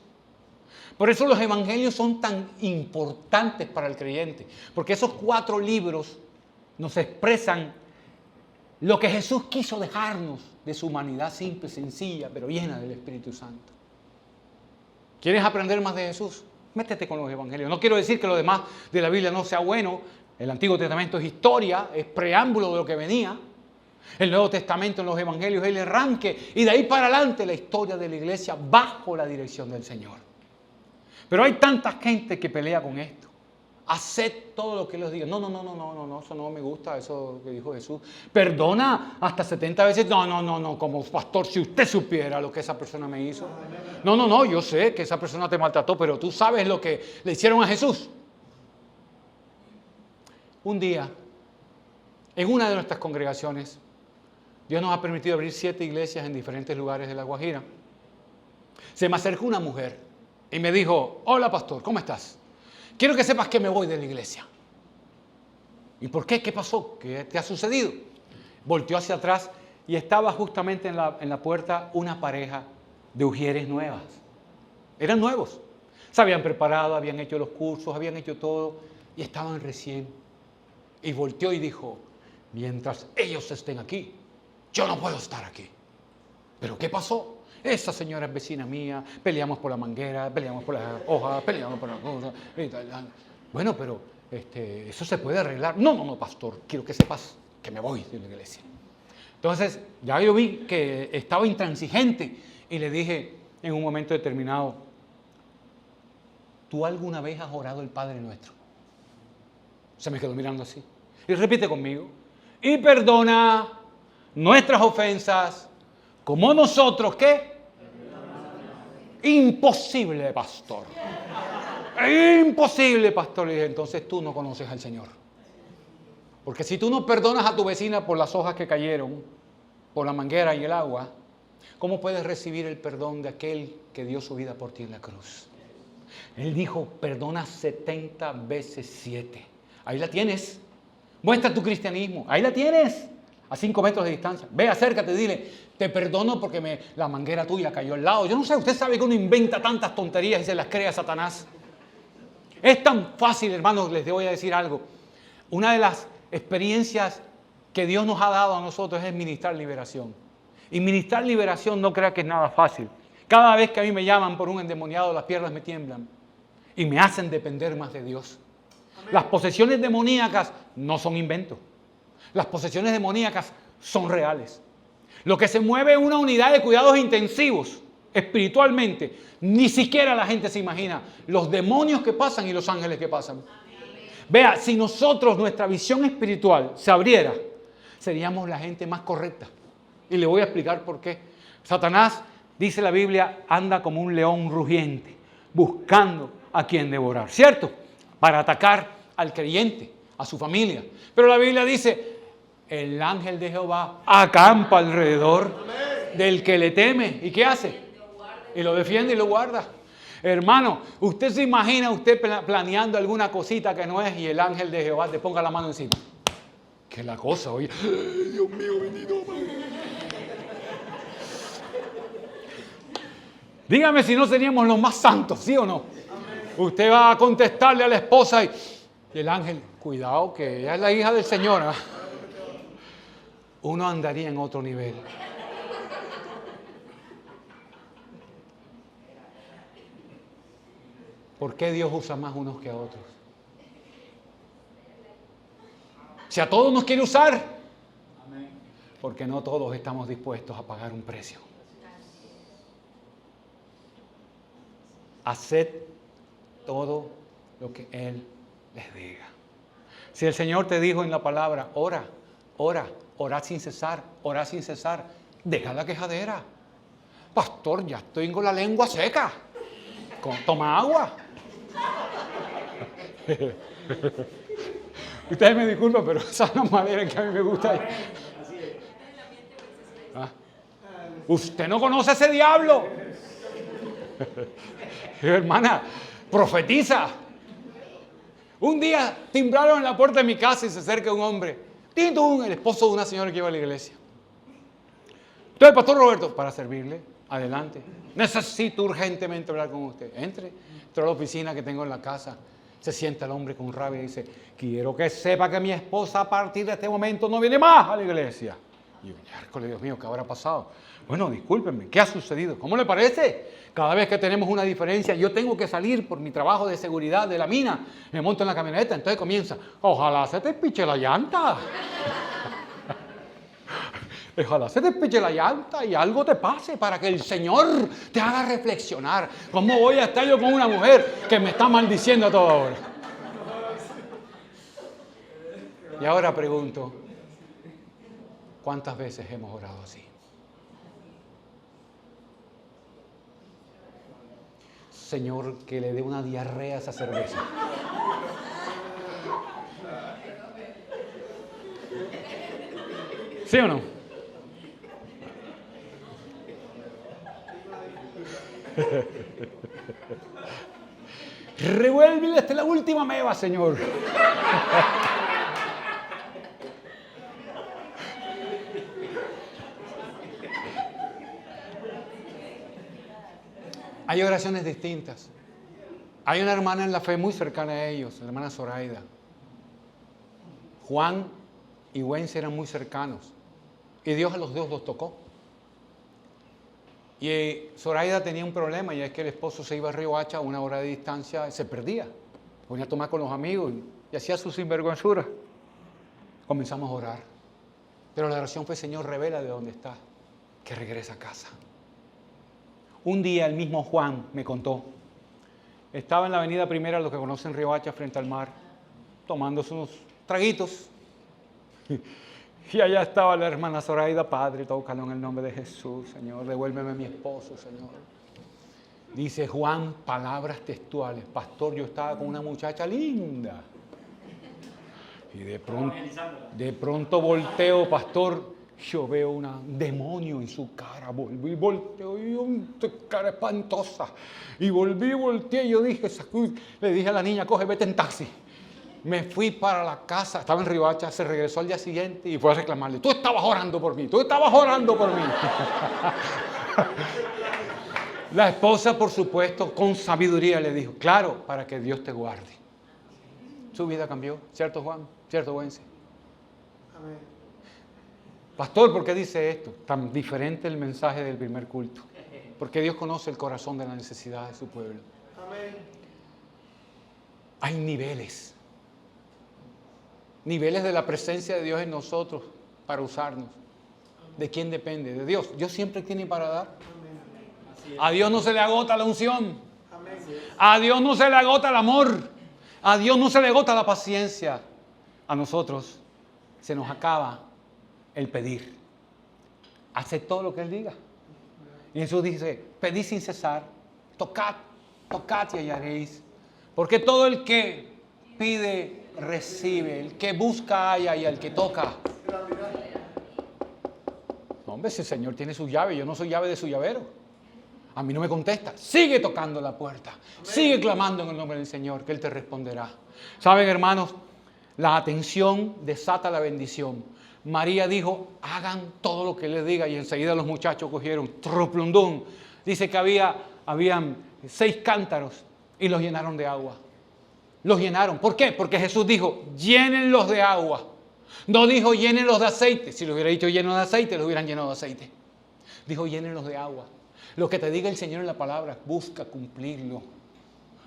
[SPEAKER 1] Por eso los evangelios son tan importantes para el creyente. Porque esos 4 libros nos expresan lo que Jesús quiso dejarnos de su humanidad simple, sencilla, pero llena del Espíritu Santo. ¿Quieres aprender más de Jesús? Métete con los evangelios. No quiero decir que lo demás de la Biblia no sea bueno. El Antiguo Testamento es historia, es preámbulo de lo que venía. El Nuevo Testamento en los evangelios es el arranque. Y de ahí para adelante la historia de la iglesia bajo la dirección del Señor. Pero hay tanta gente que pelea con esto. Haced todo lo que Él les diga. No, eso no me gusta, eso que dijo Jesús. Perdona hasta 70 veces. No, como pastor, si usted supiera lo que esa persona me hizo. No, yo sé que esa persona te maltrató, pero tú sabes lo que le hicieron a Jesús. Un día, en una de nuestras congregaciones, Dios nos ha permitido abrir 7 iglesias en diferentes lugares de La Guajira. Se me acercó una mujer y me dijo, hola pastor, ¿cómo estás? Quiero que sepas que me voy de la iglesia. ¿Y por qué? ¿Qué pasó? ¿Qué te ha sucedido? Volteó hacia atrás y estaba justamente en la puerta una pareja de ujieres nuevas. Eran nuevos. Se habían preparado, habían hecho los cursos, habían hecho todo y estaban recién. Y volteó y dijo, mientras ellos estén aquí, yo no puedo estar aquí. ¿Pero qué pasó? Esa señora es vecina mía, peleamos por la manguera, peleamos por las hojas, peleamos por las cosas. Bueno, pero eso se puede arreglar. No, pastor, quiero que sepas que me voy de la iglesia. Entonces, ya yo vi que estaba intransigente y le dije en un momento determinado, ¿tú alguna vez has orado el Padre Nuestro? Se me quedó mirando así. Y repite conmigo, y perdona nuestras ofensas, como nosotros, ¿qué? Imposible, pastor. Imposible, pastor. Le dije, entonces tú no conoces al Señor. Porque si tú no perdonas a tu vecina por las hojas que cayeron, por la manguera y el agua, ¿cómo puedes recibir el perdón de aquel que dio su vida por ti en la cruz? Él dijo, perdona 70 veces 7. Ahí la tienes. Muestra tu cristianismo. Ahí la tienes. A 5 metros de distancia. Ve, acércate, dile, te perdono porque la manguera tuya cayó al lado. Yo no sé, usted sabe que uno inventa tantas tonterías y se las cree a Satanás. Es tan fácil, hermanos, les voy a decir algo. Una de las experiencias que Dios nos ha dado a nosotros es ministrar liberación. Y ministrar liberación no crea que es nada fácil. Cada vez que a mí me llaman por un endemoniado, las piernas me tiemblan y me hacen depender más de Dios. Las posesiones demoníacas no son inventos. Las posesiones demoníacas son reales. Lo que se mueve es una unidad de cuidados intensivos espiritualmente. Ni siquiera la gente se imagina los demonios que pasan y los ángeles que pasan. Vea, si nosotros, nuestra visión espiritual se abriera, seríamos la gente más correcta. Y le voy a explicar por qué. Satanás, dice la Biblia, anda como un león rugiente, buscando a quien devorar, ¿cierto? Para atacar al creyente, a su familia. Pero la Biblia dice, el ángel de Jehová acampa alrededor del que le teme. ¿Y qué hace? Y lo defiende y lo guarda. Hermano, usted se imagina usted planeando alguna cosita que no es y el ángel de Jehová te ponga la mano encima. ¿Qué es la cosa? Oye, Dios mío, bendito Padre. Dígame si no seríamos los más santos, ¿sí o no? Usted va a contestarle a la esposa y el ángel, cuidado que ella es la hija del Señor, ¿eh? Uno andaría en otro nivel. ¿Por qué Dios usa más unos que a otros? Si a todos nos quiere usar, porque no todos estamos dispuestos a pagar un precio. Haced todo lo que Él les diga. Si el Señor te dijo en la palabra, ora, sin cesar, deja la quejadera. Pastor, ya estoy con la lengua seca. Toma agua. Ustedes me disculpan, pero esa es la manera que a mí me gusta. ¿Ah? Usted no conoce a ese diablo. Hermana, profetiza. Un día timbraron en la puerta de mi casa y se acerca un hombre. El esposo de una señora que iba a la iglesia. Entonces, Pastor Roberto, para servirle, adelante. Necesito urgentemente hablar con usted. Entró a la oficina que tengo en la casa. Se sienta el hombre con rabia y dice, quiero que sepa que mi esposa a partir de este momento no viene más a la iglesia. Y yo, miércoles, Dios mío, ¿qué habrá pasado? Bueno, discúlpenme, ¿qué ha sucedido? ¿Cómo le parece? Cada vez que tenemos una diferencia, yo tengo que salir por mi trabajo de seguridad de la mina, me monto en la camioneta, entonces comienza, ojalá se te piche la llanta. Ojalá se te piche la llanta y algo te pase para que el Señor te haga reflexionar. ¿Cómo voy a estar yo con una mujer que me está maldiciendo a toda hora? Y ahora pregunto, ¿cuántas veces hemos orado así? Señor, que le dé una diarrea a esa cerveza. ¿Sí o no? Revuélvele hasta la última meba, Señor. Hay oraciones distintas. Hay una hermana en la fe muy cercana a ellos, la hermana Zoraida. Juan y Wences eran muy cercanos. Y Dios a los dos los tocó. Y Zoraida tenía un problema, y es que el esposo se iba a Río Hacha a una hora de distancia, se perdía. Ponía a tomar con los amigos y hacía su sinvergüenzura. Comenzamos a orar. Pero la oración fue, Señor, revela de dónde está, que regrese a casa. Un día el mismo Juan me contó, estaba en la avenida Primera, los que conocen Río Hacha, frente al mar, tomándose unos traguitos. Y allá estaba la hermana Zoraida, Padre, tócalo en el nombre de Jesús, Señor, devuélveme a mi esposo, Señor. Dice Juan, palabras textuales, pastor, yo estaba con una muchacha linda. Y de pronto volteo, pastor, yo veo un demonio en su cara, volví y volteo, y una cara espantosa. Y volví y volteé, y yo dije, le dije a la niña, coge, vete en taxi. Me fui para la casa, estaba en Río Hacha, se regresó al día siguiente y fue a reclamarle, tú estabas orando por mí, tú estabas orando por mí. La esposa, por supuesto, con sabiduría le dijo, claro, para que Dios te guarde. Su vida cambió, ¿cierto, Juan? ¿Cierto, Wences?
[SPEAKER 2] Amén.
[SPEAKER 1] Pastor, ¿por qué dice esto? Tan diferente el mensaje del primer culto. Porque Dios conoce el corazón de la necesidad de su pueblo.
[SPEAKER 2] Amén.
[SPEAKER 1] Hay niveles. Niveles de la presencia de Dios en nosotros para usarnos. ¿De quién depende? De Dios. Dios siempre tiene para dar. A Dios no se le agota la unción.
[SPEAKER 2] Amén.
[SPEAKER 1] A Dios no se le agota el amor. A Dios no se le agota la paciencia. A nosotros se nos acaba el pedir. Hace todo lo que Él diga. Y Jesús dice, pedid sin cesar, tocad, tocad y hallaréis. Porque todo el que pide, recibe. El que busca, halla, y el que toca. No, hombre, si el Señor tiene su llave, yo no soy llave de su llavero. A mí no me contesta. Sigue tocando la puerta. Sigue clamando en el nombre del Señor, que Él te responderá. ¿Saben, hermanos? La atención desata la bendición. María dijo, hagan todo lo que les diga. Y enseguida los muchachos cogieron troplundum. Dice que habían 6 cántaros y los llenaron de agua. Los llenaron. ¿Por qué? Porque Jesús dijo, llénenlos de agua. No dijo, llénenlos de aceite. Si lo hubiera dicho llenos de aceite, los hubieran llenado de aceite. Dijo, llénenlos de agua. Lo que te diga el Señor en la palabra, busca cumplirlo.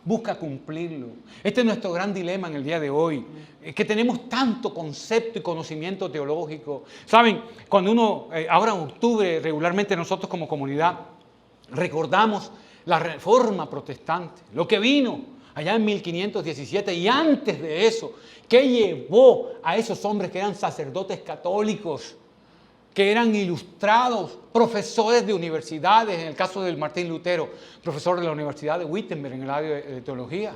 [SPEAKER 1] Busca cumplirlo. Este es nuestro gran dilema en el día de hoy. Es que tenemos tanto concepto y conocimiento teológico. Saben, cuando ahora en octubre, regularmente nosotros como comunidad, recordamos la Reforma Protestante, lo que vino allá en 1517 y antes de eso, que llevó a esos hombres que eran sacerdotes católicos, que eran ilustrados, profesores de universidades, en el caso del Martín Lutero, profesor de la Universidad de Wittenberg en el área de teología,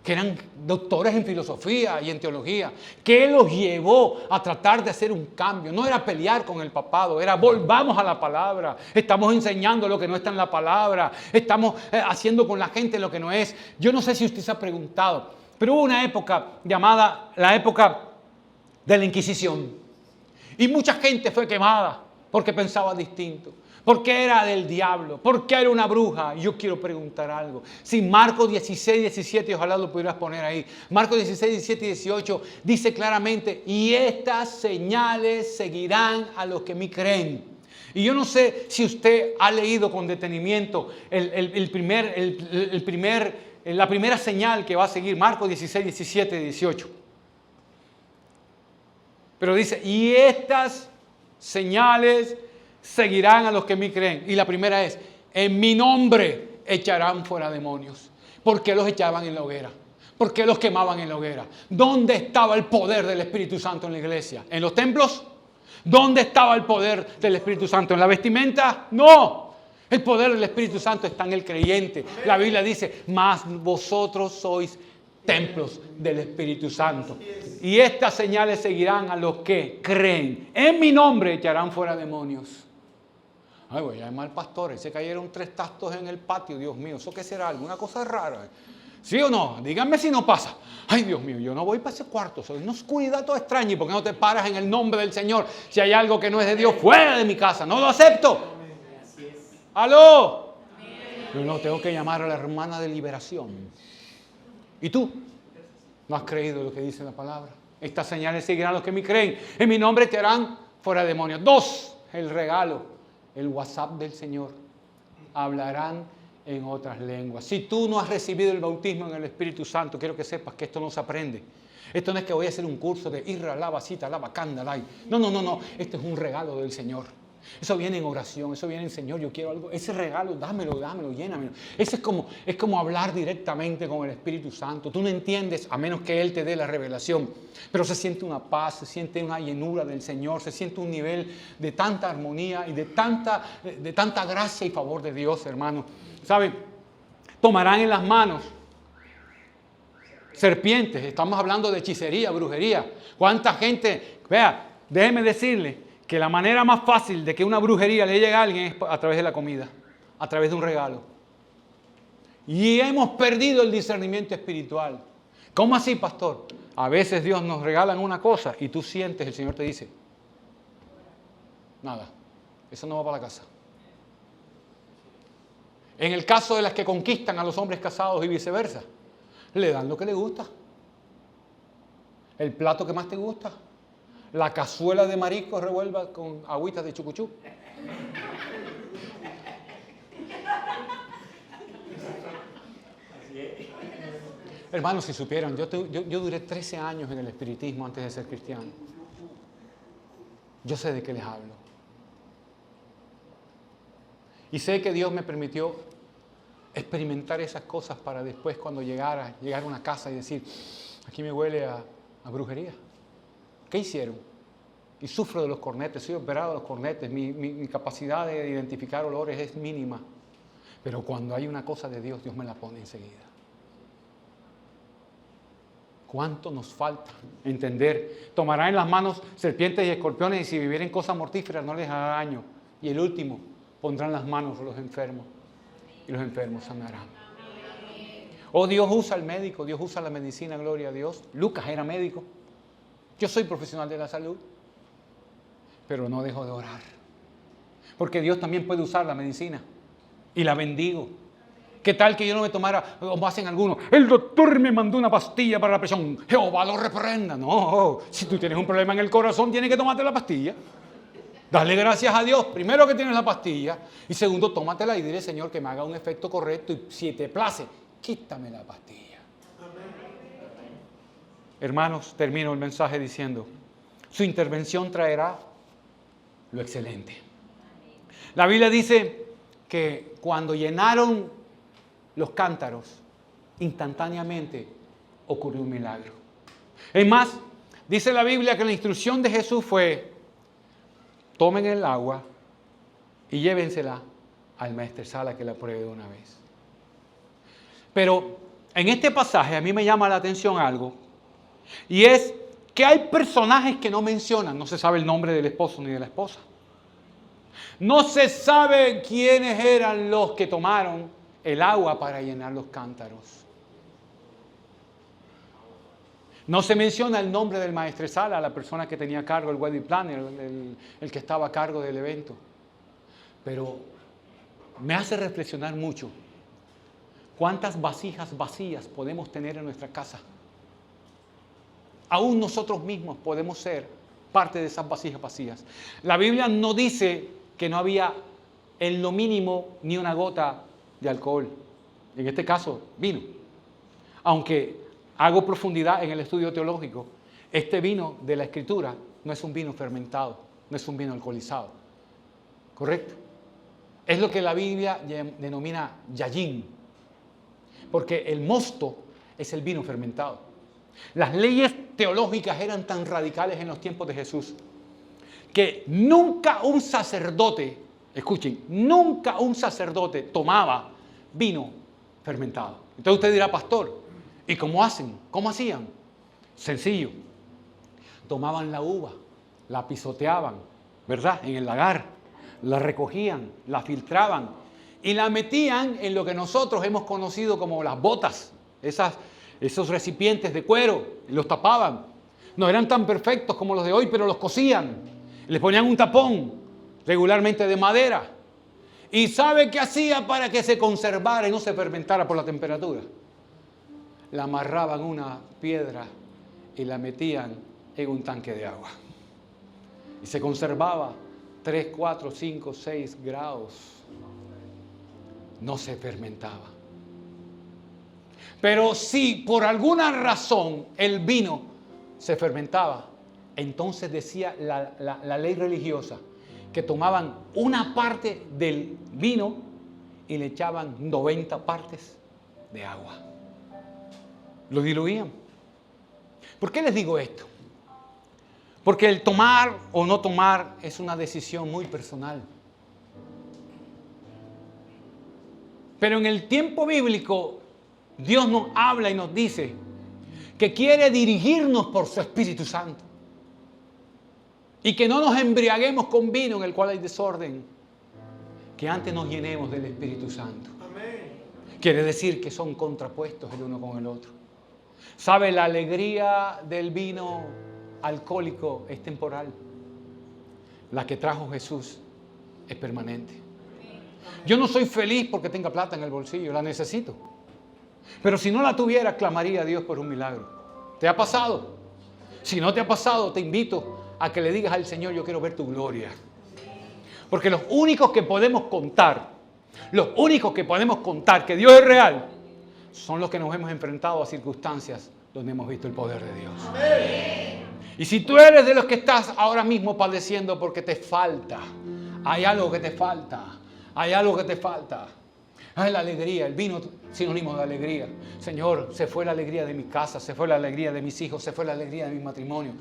[SPEAKER 1] que eran doctores en filosofía y en teología, que los llevó a tratar de hacer un cambio. No era pelear con el papado, era volvamos a la palabra, estamos enseñando lo que no está en la palabra, estamos haciendo con la gente lo que no es. Yo no sé si usted se ha preguntado, pero hubo una época llamada la época de la Inquisición. Y mucha gente fue quemada porque pensaba distinto, porque era del diablo, porque era una bruja. Y yo quiero preguntar algo. Si Marcos 16, 17, ojalá lo pudieras poner ahí. Marcos 16, 17 y 18 dice claramente, y estas señales seguirán a los que me creen. Y yo no sé si usted ha leído con detenimiento la primera señal que va a seguir, Marcos 16, 17 y 18. Pero dice, y estas señales seguirán a los que me creen. Y la primera es, en mi nombre echarán fuera demonios. ¿Por qué los echaban en la hoguera? ¿Por qué los quemaban en la hoguera? ¿Dónde estaba el poder del Espíritu Santo en la iglesia? ¿En los templos? ¿Dónde estaba el poder del Espíritu Santo? ¿En la vestimenta? No. El poder del Espíritu Santo está en el creyente. La Biblia dice, mas vosotros sois templos del Espíritu Santo. Y estas señales seguirán a los que creen. En mi nombre echarán fuera demonios. Ay, voy a llamar al pastor. Se cayeron 3 tastos en el patio. Dios mío, ¿eso qué será? ¿Alguna cosa rara? ¿Sí o no? Díganme si no pasa. Ay, Dios mío, yo no voy para ese cuarto. Soy unos cuidados extraños. ¿Y por qué no te paras en el nombre del Señor? Si hay algo que no es de Dios, fuera de mi casa. No lo acepto. ¿Aló? Yo no tengo que llamar a la hermana de liberación. ¿Y tú? ¿No has creído lo que dice la palabra? Estas señales seguirán a los que me creen. En mi nombre te harán fuera demonios. 2, el regalo, el WhatsApp del Señor. Hablarán en otras lenguas. Si tú no has recibido el bautismo en el Espíritu Santo, quiero que sepas que esto no se aprende. Esto no es que voy a hacer un curso de Irra, Lava, Cita, Lava, Candalay. No. Esto es un regalo del Señor. Eso viene en oración, eso viene en Señor, yo quiero algo. Ese regalo, dámelo, llénamelo. Eso es como hablar directamente con el Espíritu Santo. Tú no entiendes a menos que Él te dé la revelación. Pero se siente una paz, se siente una llenura del Señor, se siente un nivel de tanta armonía y de tanta gracia y favor de Dios, hermano. ¿Saben? Tomarán en las manos serpientes. Estamos hablando de hechicería, brujería. ¿Cuánta gente? Vea, déjeme decirle que la manera más fácil de que una brujería le llegue a alguien es a través de la comida, a través de un regalo. Y hemos perdido el discernimiento espiritual. ¿Cómo así, pastor? A veces Dios nos regala una cosa y tú sientes, el Señor te dice, nada, eso no va para la casa. En el caso de las que conquistan a los hombres casados y viceversa, le dan lo que le gusta. El plato que más te gusta. La cazuela de mariscos revuelva con agüitas de chucuchú. Hermanos, si supieran, yo duré 13 años en el espiritismo antes de ser cristiano. Yo sé de qué les hablo. Y sé que Dios me permitió experimentar esas cosas para después, cuando llegar a una casa y decir, aquí me huele a brujería. ¿Qué hicieron? Y sufro de los cornetes, soy operado de los cornetes, mi capacidad de identificar olores es mínima. Pero cuando hay una cosa de Dios, Dios me la pone enseguida. ¿Cuánto nos falta entender? Tomarán en las manos serpientes y escorpiones, y si vivieren cosas mortíferas no les hará daño. Y el último, pondrán las manos a los enfermos y los enfermos sanarán. Oh, Dios usa al médico, Dios usa la medicina, gloria a Dios. Lucas era médico. Yo soy profesional de la salud, pero no dejo de orar. Porque Dios también puede usar la medicina y la bendigo. ¿Qué tal que yo no me tomara, como hacen algunos, el doctor me mandó una pastilla para la presión, Jehová lo reprenda? No, si tú tienes un problema en el corazón, tienes que tomarte la pastilla. Dale gracias a Dios, primero que tienes la pastilla, y segundo, tómatela y dile, Señor, que me haga un efecto correcto, y si te place, quítame la pastilla. Hermanos, termino el mensaje diciendo, su intervención traerá lo excelente. La Biblia dice que cuando llenaron los cántaros, instantáneamente ocurrió un milagro. Es más, dice la Biblia que la instrucción de Jesús fue, tomen el agua y llévensela al maestresala que la pruebe de una vez. Pero en este pasaje a mí me llama la atención algo, y es que hay personajes que no mencionan. No se sabe el nombre del esposo ni de la esposa. No se sabe quiénes eran los que tomaron el agua para llenar los cántaros. No se menciona el nombre del maestresala, la persona que tenía a cargo, el wedding planner, el que estaba a cargo del evento. Pero me hace reflexionar mucho. ¿Cuántas vasijas vacías podemos tener en nuestra casa? Aún nosotros mismos podemos ser parte de esas vasijas vacías. La Biblia no dice que no había en lo mínimo ni una gota de alcohol. En este caso, vino. Aunque hago profundidad en el estudio teológico, este vino de la Escritura no es un vino fermentado, no es un vino alcoholizado. ¿Correcto? Es lo que la Biblia denomina yayin, porque el mosto es el vino fermentado. Las leyes teológicas eran tan radicales en los tiempos de Jesús que nunca un sacerdote, escuchen, nunca un sacerdote tomaba vino fermentado. Entonces usted dirá, pastor, ¿y cómo hacen? ¿Cómo hacían? Sencillo. Tomaban la uva, la pisoteaban, ¿verdad? En el lagar, la recogían, la filtraban y la metían en lo que nosotros hemos conocido como las botas, esos recipientes de cuero, y los tapaban. No eran tan perfectos como los de hoy, pero los cosían. Les ponían un tapón, regularmente de madera. ¿Y sabe qué hacía para que se conservara y no se fermentara por la temperatura? La amarraban una piedra y la metían en un tanque de agua. Y se conservaba 3, 4, 5, 6 grados. No se fermentaba. Pero si por alguna razón el vino se fermentaba, entonces decía la ley religiosa que tomaban una parte del vino y le echaban 90 partes de agua. Lo diluían. ¿Por qué les digo esto? Porque el tomar o no tomar es una decisión muy personal. Pero en el tiempo bíblico, Dios nos habla y nos dice que quiere dirigirnos por su Espíritu Santo. Y que no nos embriaguemos con vino en el cual hay desorden. Que antes nos llenemos del Espíritu Santo.
[SPEAKER 2] Amén.
[SPEAKER 1] Quiere decir que son contrapuestos el uno con el otro. ¿Sabe? La alegría del vino alcohólico es temporal. La que trajo Jesús es permanente. Yo no soy feliz porque tenga plata en el bolsillo, la necesito. Pero si no la tuviera, clamaría a Dios por un milagro. ¿Te ha pasado? Si no te ha pasado, te invito a que le digas al Señor, yo quiero ver tu gloria. Porque los únicos que podemos contar que Dios es real, son los que nos hemos enfrentado a circunstancias donde hemos visto el poder de Dios. Y si tú eres de los que estás ahora mismo padeciendo porque te falta, hay algo que te falta, Ay, la alegría, el vino sinónimo de alegría. Señor, se fue la alegría de mi casa, se fue la alegría de mis hijos, se fue la alegría de mi matrimonio.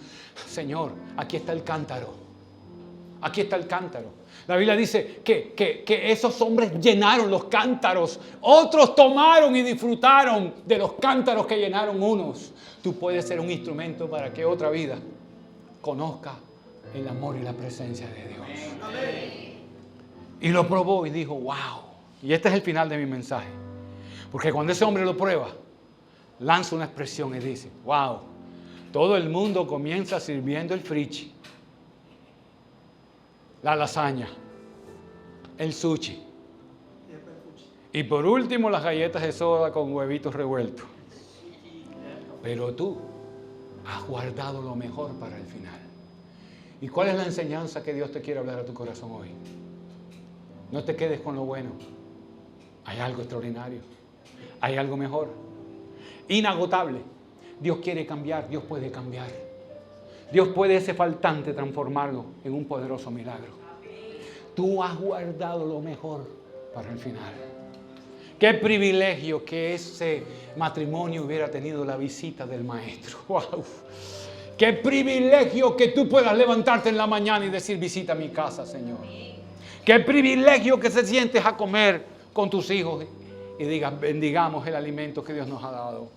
[SPEAKER 1] Señor, aquí está el cántaro. Aquí está el cántaro. La Biblia dice que esos hombres llenaron los cántaros. Otros tomaron y disfrutaron de los cántaros que llenaron unos. Tú puedes ser un instrumento para que otra vida conozca el amor y la presencia de Dios. Y lo probó y dijo, wow. Y este es el final de mi mensaje. Porque cuando ese hombre lo prueba, lanza una expresión y dice, wow, todo el mundo comienza sirviendo el frichi, la lasaña, el sushi. Y por último las galletas de soda con huevitos revueltos. Pero tú has guardado lo mejor para el final. ¿Y cuál es la enseñanza que Dios te quiere hablar a tu corazón hoy? No te quedes con lo bueno. Hay algo extraordinario. Hay algo mejor. Inagotable. Dios quiere cambiar. Dios puede cambiar. Dios puede ese faltante transformarlo en un poderoso milagro. Tú has guardado lo mejor para el final. Qué privilegio que ese matrimonio hubiera tenido la visita del maestro. ¡Wow! Qué privilegio que tú puedas levantarte en la mañana y decir, visita mi casa, Señor. Qué privilegio que se sientes a comer con tus hijos y digas, bendigamos el alimento que Dios nos ha dado.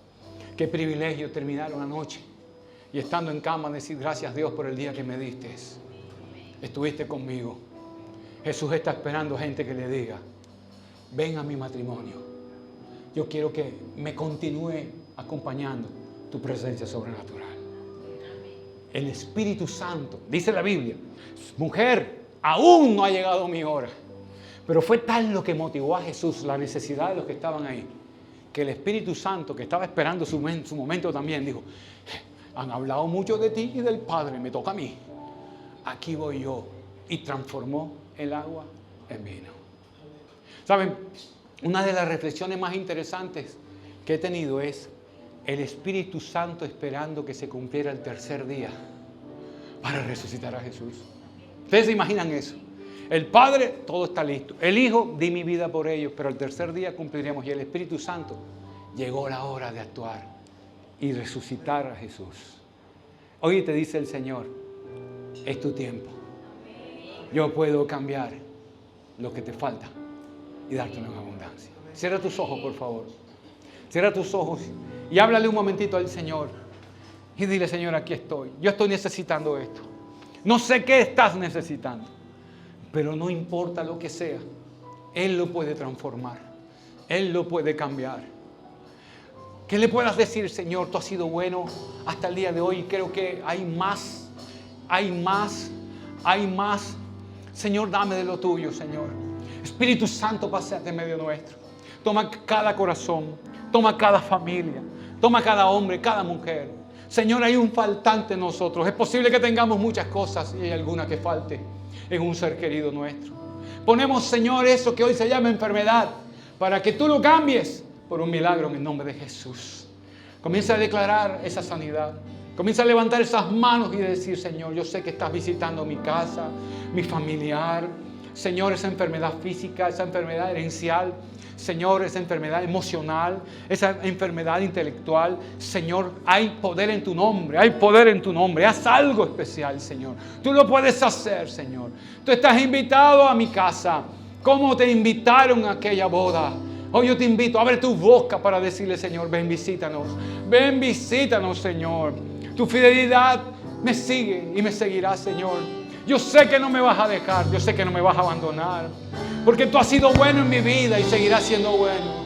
[SPEAKER 1] Qué privilegio terminar una noche y estando en cama decir, gracias Dios por el día que me diste. Estuviste conmigo. Jesús está esperando gente que le diga, ven a mi matrimonio. Yo quiero que me continúe acompañando tu presencia sobrenatural. El Espíritu Santo, dice la Biblia, mujer, aún no ha llegado mi hora. Pero fue tal lo que motivó a Jesús, la necesidad de los que estaban ahí, que el Espíritu Santo, que estaba esperando su momento también, dijo, han hablado mucho de ti y del Padre, me toca a mí. Aquí voy yo. Y transformó el agua en vino. ¿Saben? Una de las reflexiones más interesantes que he tenido es el Espíritu Santo esperando que se cumpliera el tercer día para resucitar a Jesús. ¿Ustedes se imaginan eso? El Padre, todo está listo. El Hijo, di mi vida por ellos, pero el tercer día cumpliremos. Y el Espíritu Santo, llegó la hora de actuar y resucitar a Jesús. Hoy te dice el Señor, es tu tiempo. Yo puedo cambiar lo que te falta y dártelo en abundancia. Cierra tus ojos, por favor. Cierra tus ojos y háblale un momentito al Señor. Y dile, Señor, aquí estoy. Yo estoy necesitando esto. No sé qué estás necesitando. Pero no importa lo que sea, Él lo puede transformar. Él lo puede cambiar. Que le puedas decir, Señor, tú has sido bueno hasta el día de hoy y creo que hay más, hay más, hay más. Señor, dame de lo tuyo, Señor. Espíritu Santo, pásate en medio nuestro. Toma cada corazón, toma cada familia, toma cada hombre, cada mujer. Señor, hay un faltante en nosotros. Es posible que tengamos muchas cosas y hay alguna que falte en un ser querido nuestro. Ponemos, Señor, eso que hoy se llama enfermedad, para que tú lo cambies por un milagro en el nombre de Jesús. Comienza a declarar esa sanidad. Comienza a levantar esas manos y decir, Señor, yo sé que estás visitando mi casa, mi familiar. Señor, esa enfermedad física, esa enfermedad herencial. Señor, esa enfermedad emocional, esa enfermedad intelectual. Señor, hay poder en tu nombre, hay poder en tu nombre. Haz algo especial, Señor. Tú lo puedes hacer, Señor. Tú estás invitado a mi casa, como te invitaron a aquella boda. Hoy yo te invito, abre tu boca para decirle, Señor, ven, visítanos, Señor. Tu fidelidad me sigue y me seguirá, Señor. Yo sé que no me vas a dejar, yo sé que no me vas a abandonar, porque tú has sido bueno en mi vida y seguirás siendo bueno.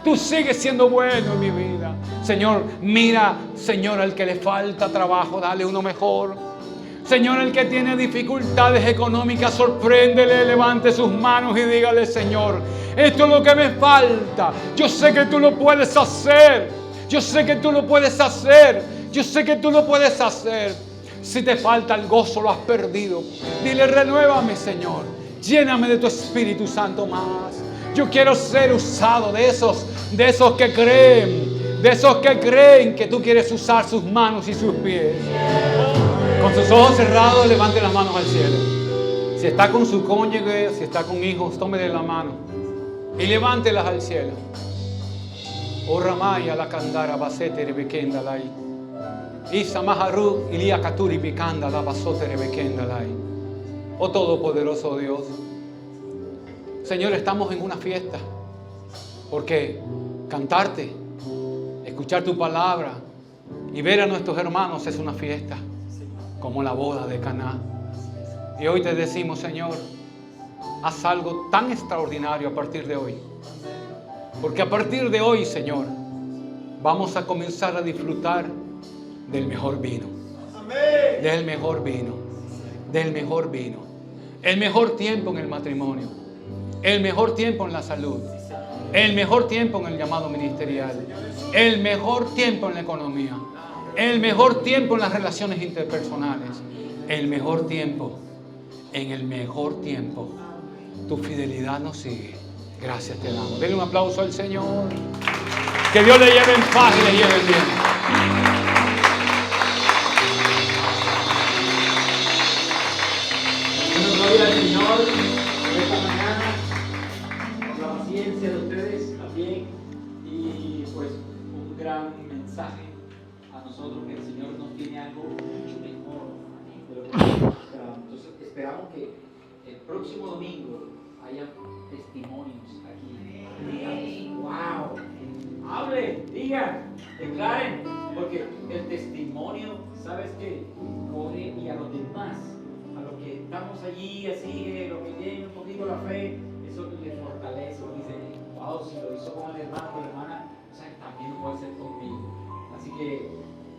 [SPEAKER 1] Tú sigues siendo bueno en mi vida. Señor, mira, Señor, al que le falta trabajo, dale uno mejor. Señor, el que tiene dificultades económicas, sorpréndele, levante sus manos y dígale: Señor, esto es lo que me falta. Yo sé que tú lo puedes hacer. Yo sé que tú lo puedes hacer. Yo sé que tú lo puedes hacer. Si te falta el gozo, lo has perdido. Dile: renuévame, Señor. Lléname de tu Espíritu Santo más. Yo quiero ser usado de esos que creen. De esos que creen que tú quieres usar sus manos y sus pies. Con sus ojos cerrados, levante las manos al cielo. Si está con su cónyuge, si está con hijos, tómele la mano y levántelas al cielo. Oh Ramaya la candara basete rebekenda lai. Isa maharu ilia katuri bikanda la basote rebekenda lai. Oh todopoderoso Dios. Señor, estamos en una fiesta. Porque cantarte, escuchar tu palabra y ver a nuestros hermanos es una fiesta. Como la boda de Caná. Y hoy te decimos, Señor, haz algo tan extraordinario a partir de hoy. Porque a partir de hoy, Señor, vamos a comenzar a disfrutar del mejor vino. Del mejor vino. Del mejor vino. El mejor tiempo en el matrimonio. El mejor tiempo en la salud. El mejor tiempo en el llamado ministerial. El mejor tiempo en la economía. El mejor tiempo en las relaciones interpersonales. El mejor tiempo. En el mejor tiempo. Tu fidelidad nos sigue. Gracias te damos. Denle un aplauso al Señor. Que Dios le lleve en paz y le lleve en bien.
[SPEAKER 3] Gloria al Señor esta mañana, por la paciencia de ustedes también, y pues un gran mensaje a nosotros, que el Señor nos tiene algo mucho mejor de lo que nosotros esperamos. Entonces esperamos que el próximo domingo haya testimonios aquí. Digan: wow, hablen, digan, declaren, porque el testimonio, ¿sabes qué? Corre y a los demás, a los que estamos allí, así, los que tienen un poquito la fe, eso les fortalece, dicen: wow, si lo hizo con el hermano o la hermana, o sea, también lo puede hacer conmigo. Así que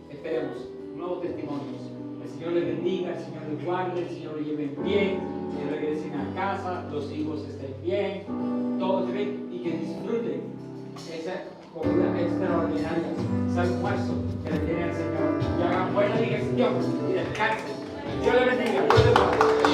[SPEAKER 3] esperemos nuevos testimonios. El Señor les bendiga, el Señor les guarde, el Señor les lleve bien, que regresen a casa, los hijos estén bien, todos estén bien, y que disfruten esa comida extraordinaria, ese almuerzo que le tiene el Señor. Y hagan buena digestión y descansen. Dios les bendiga. Dios les guarde.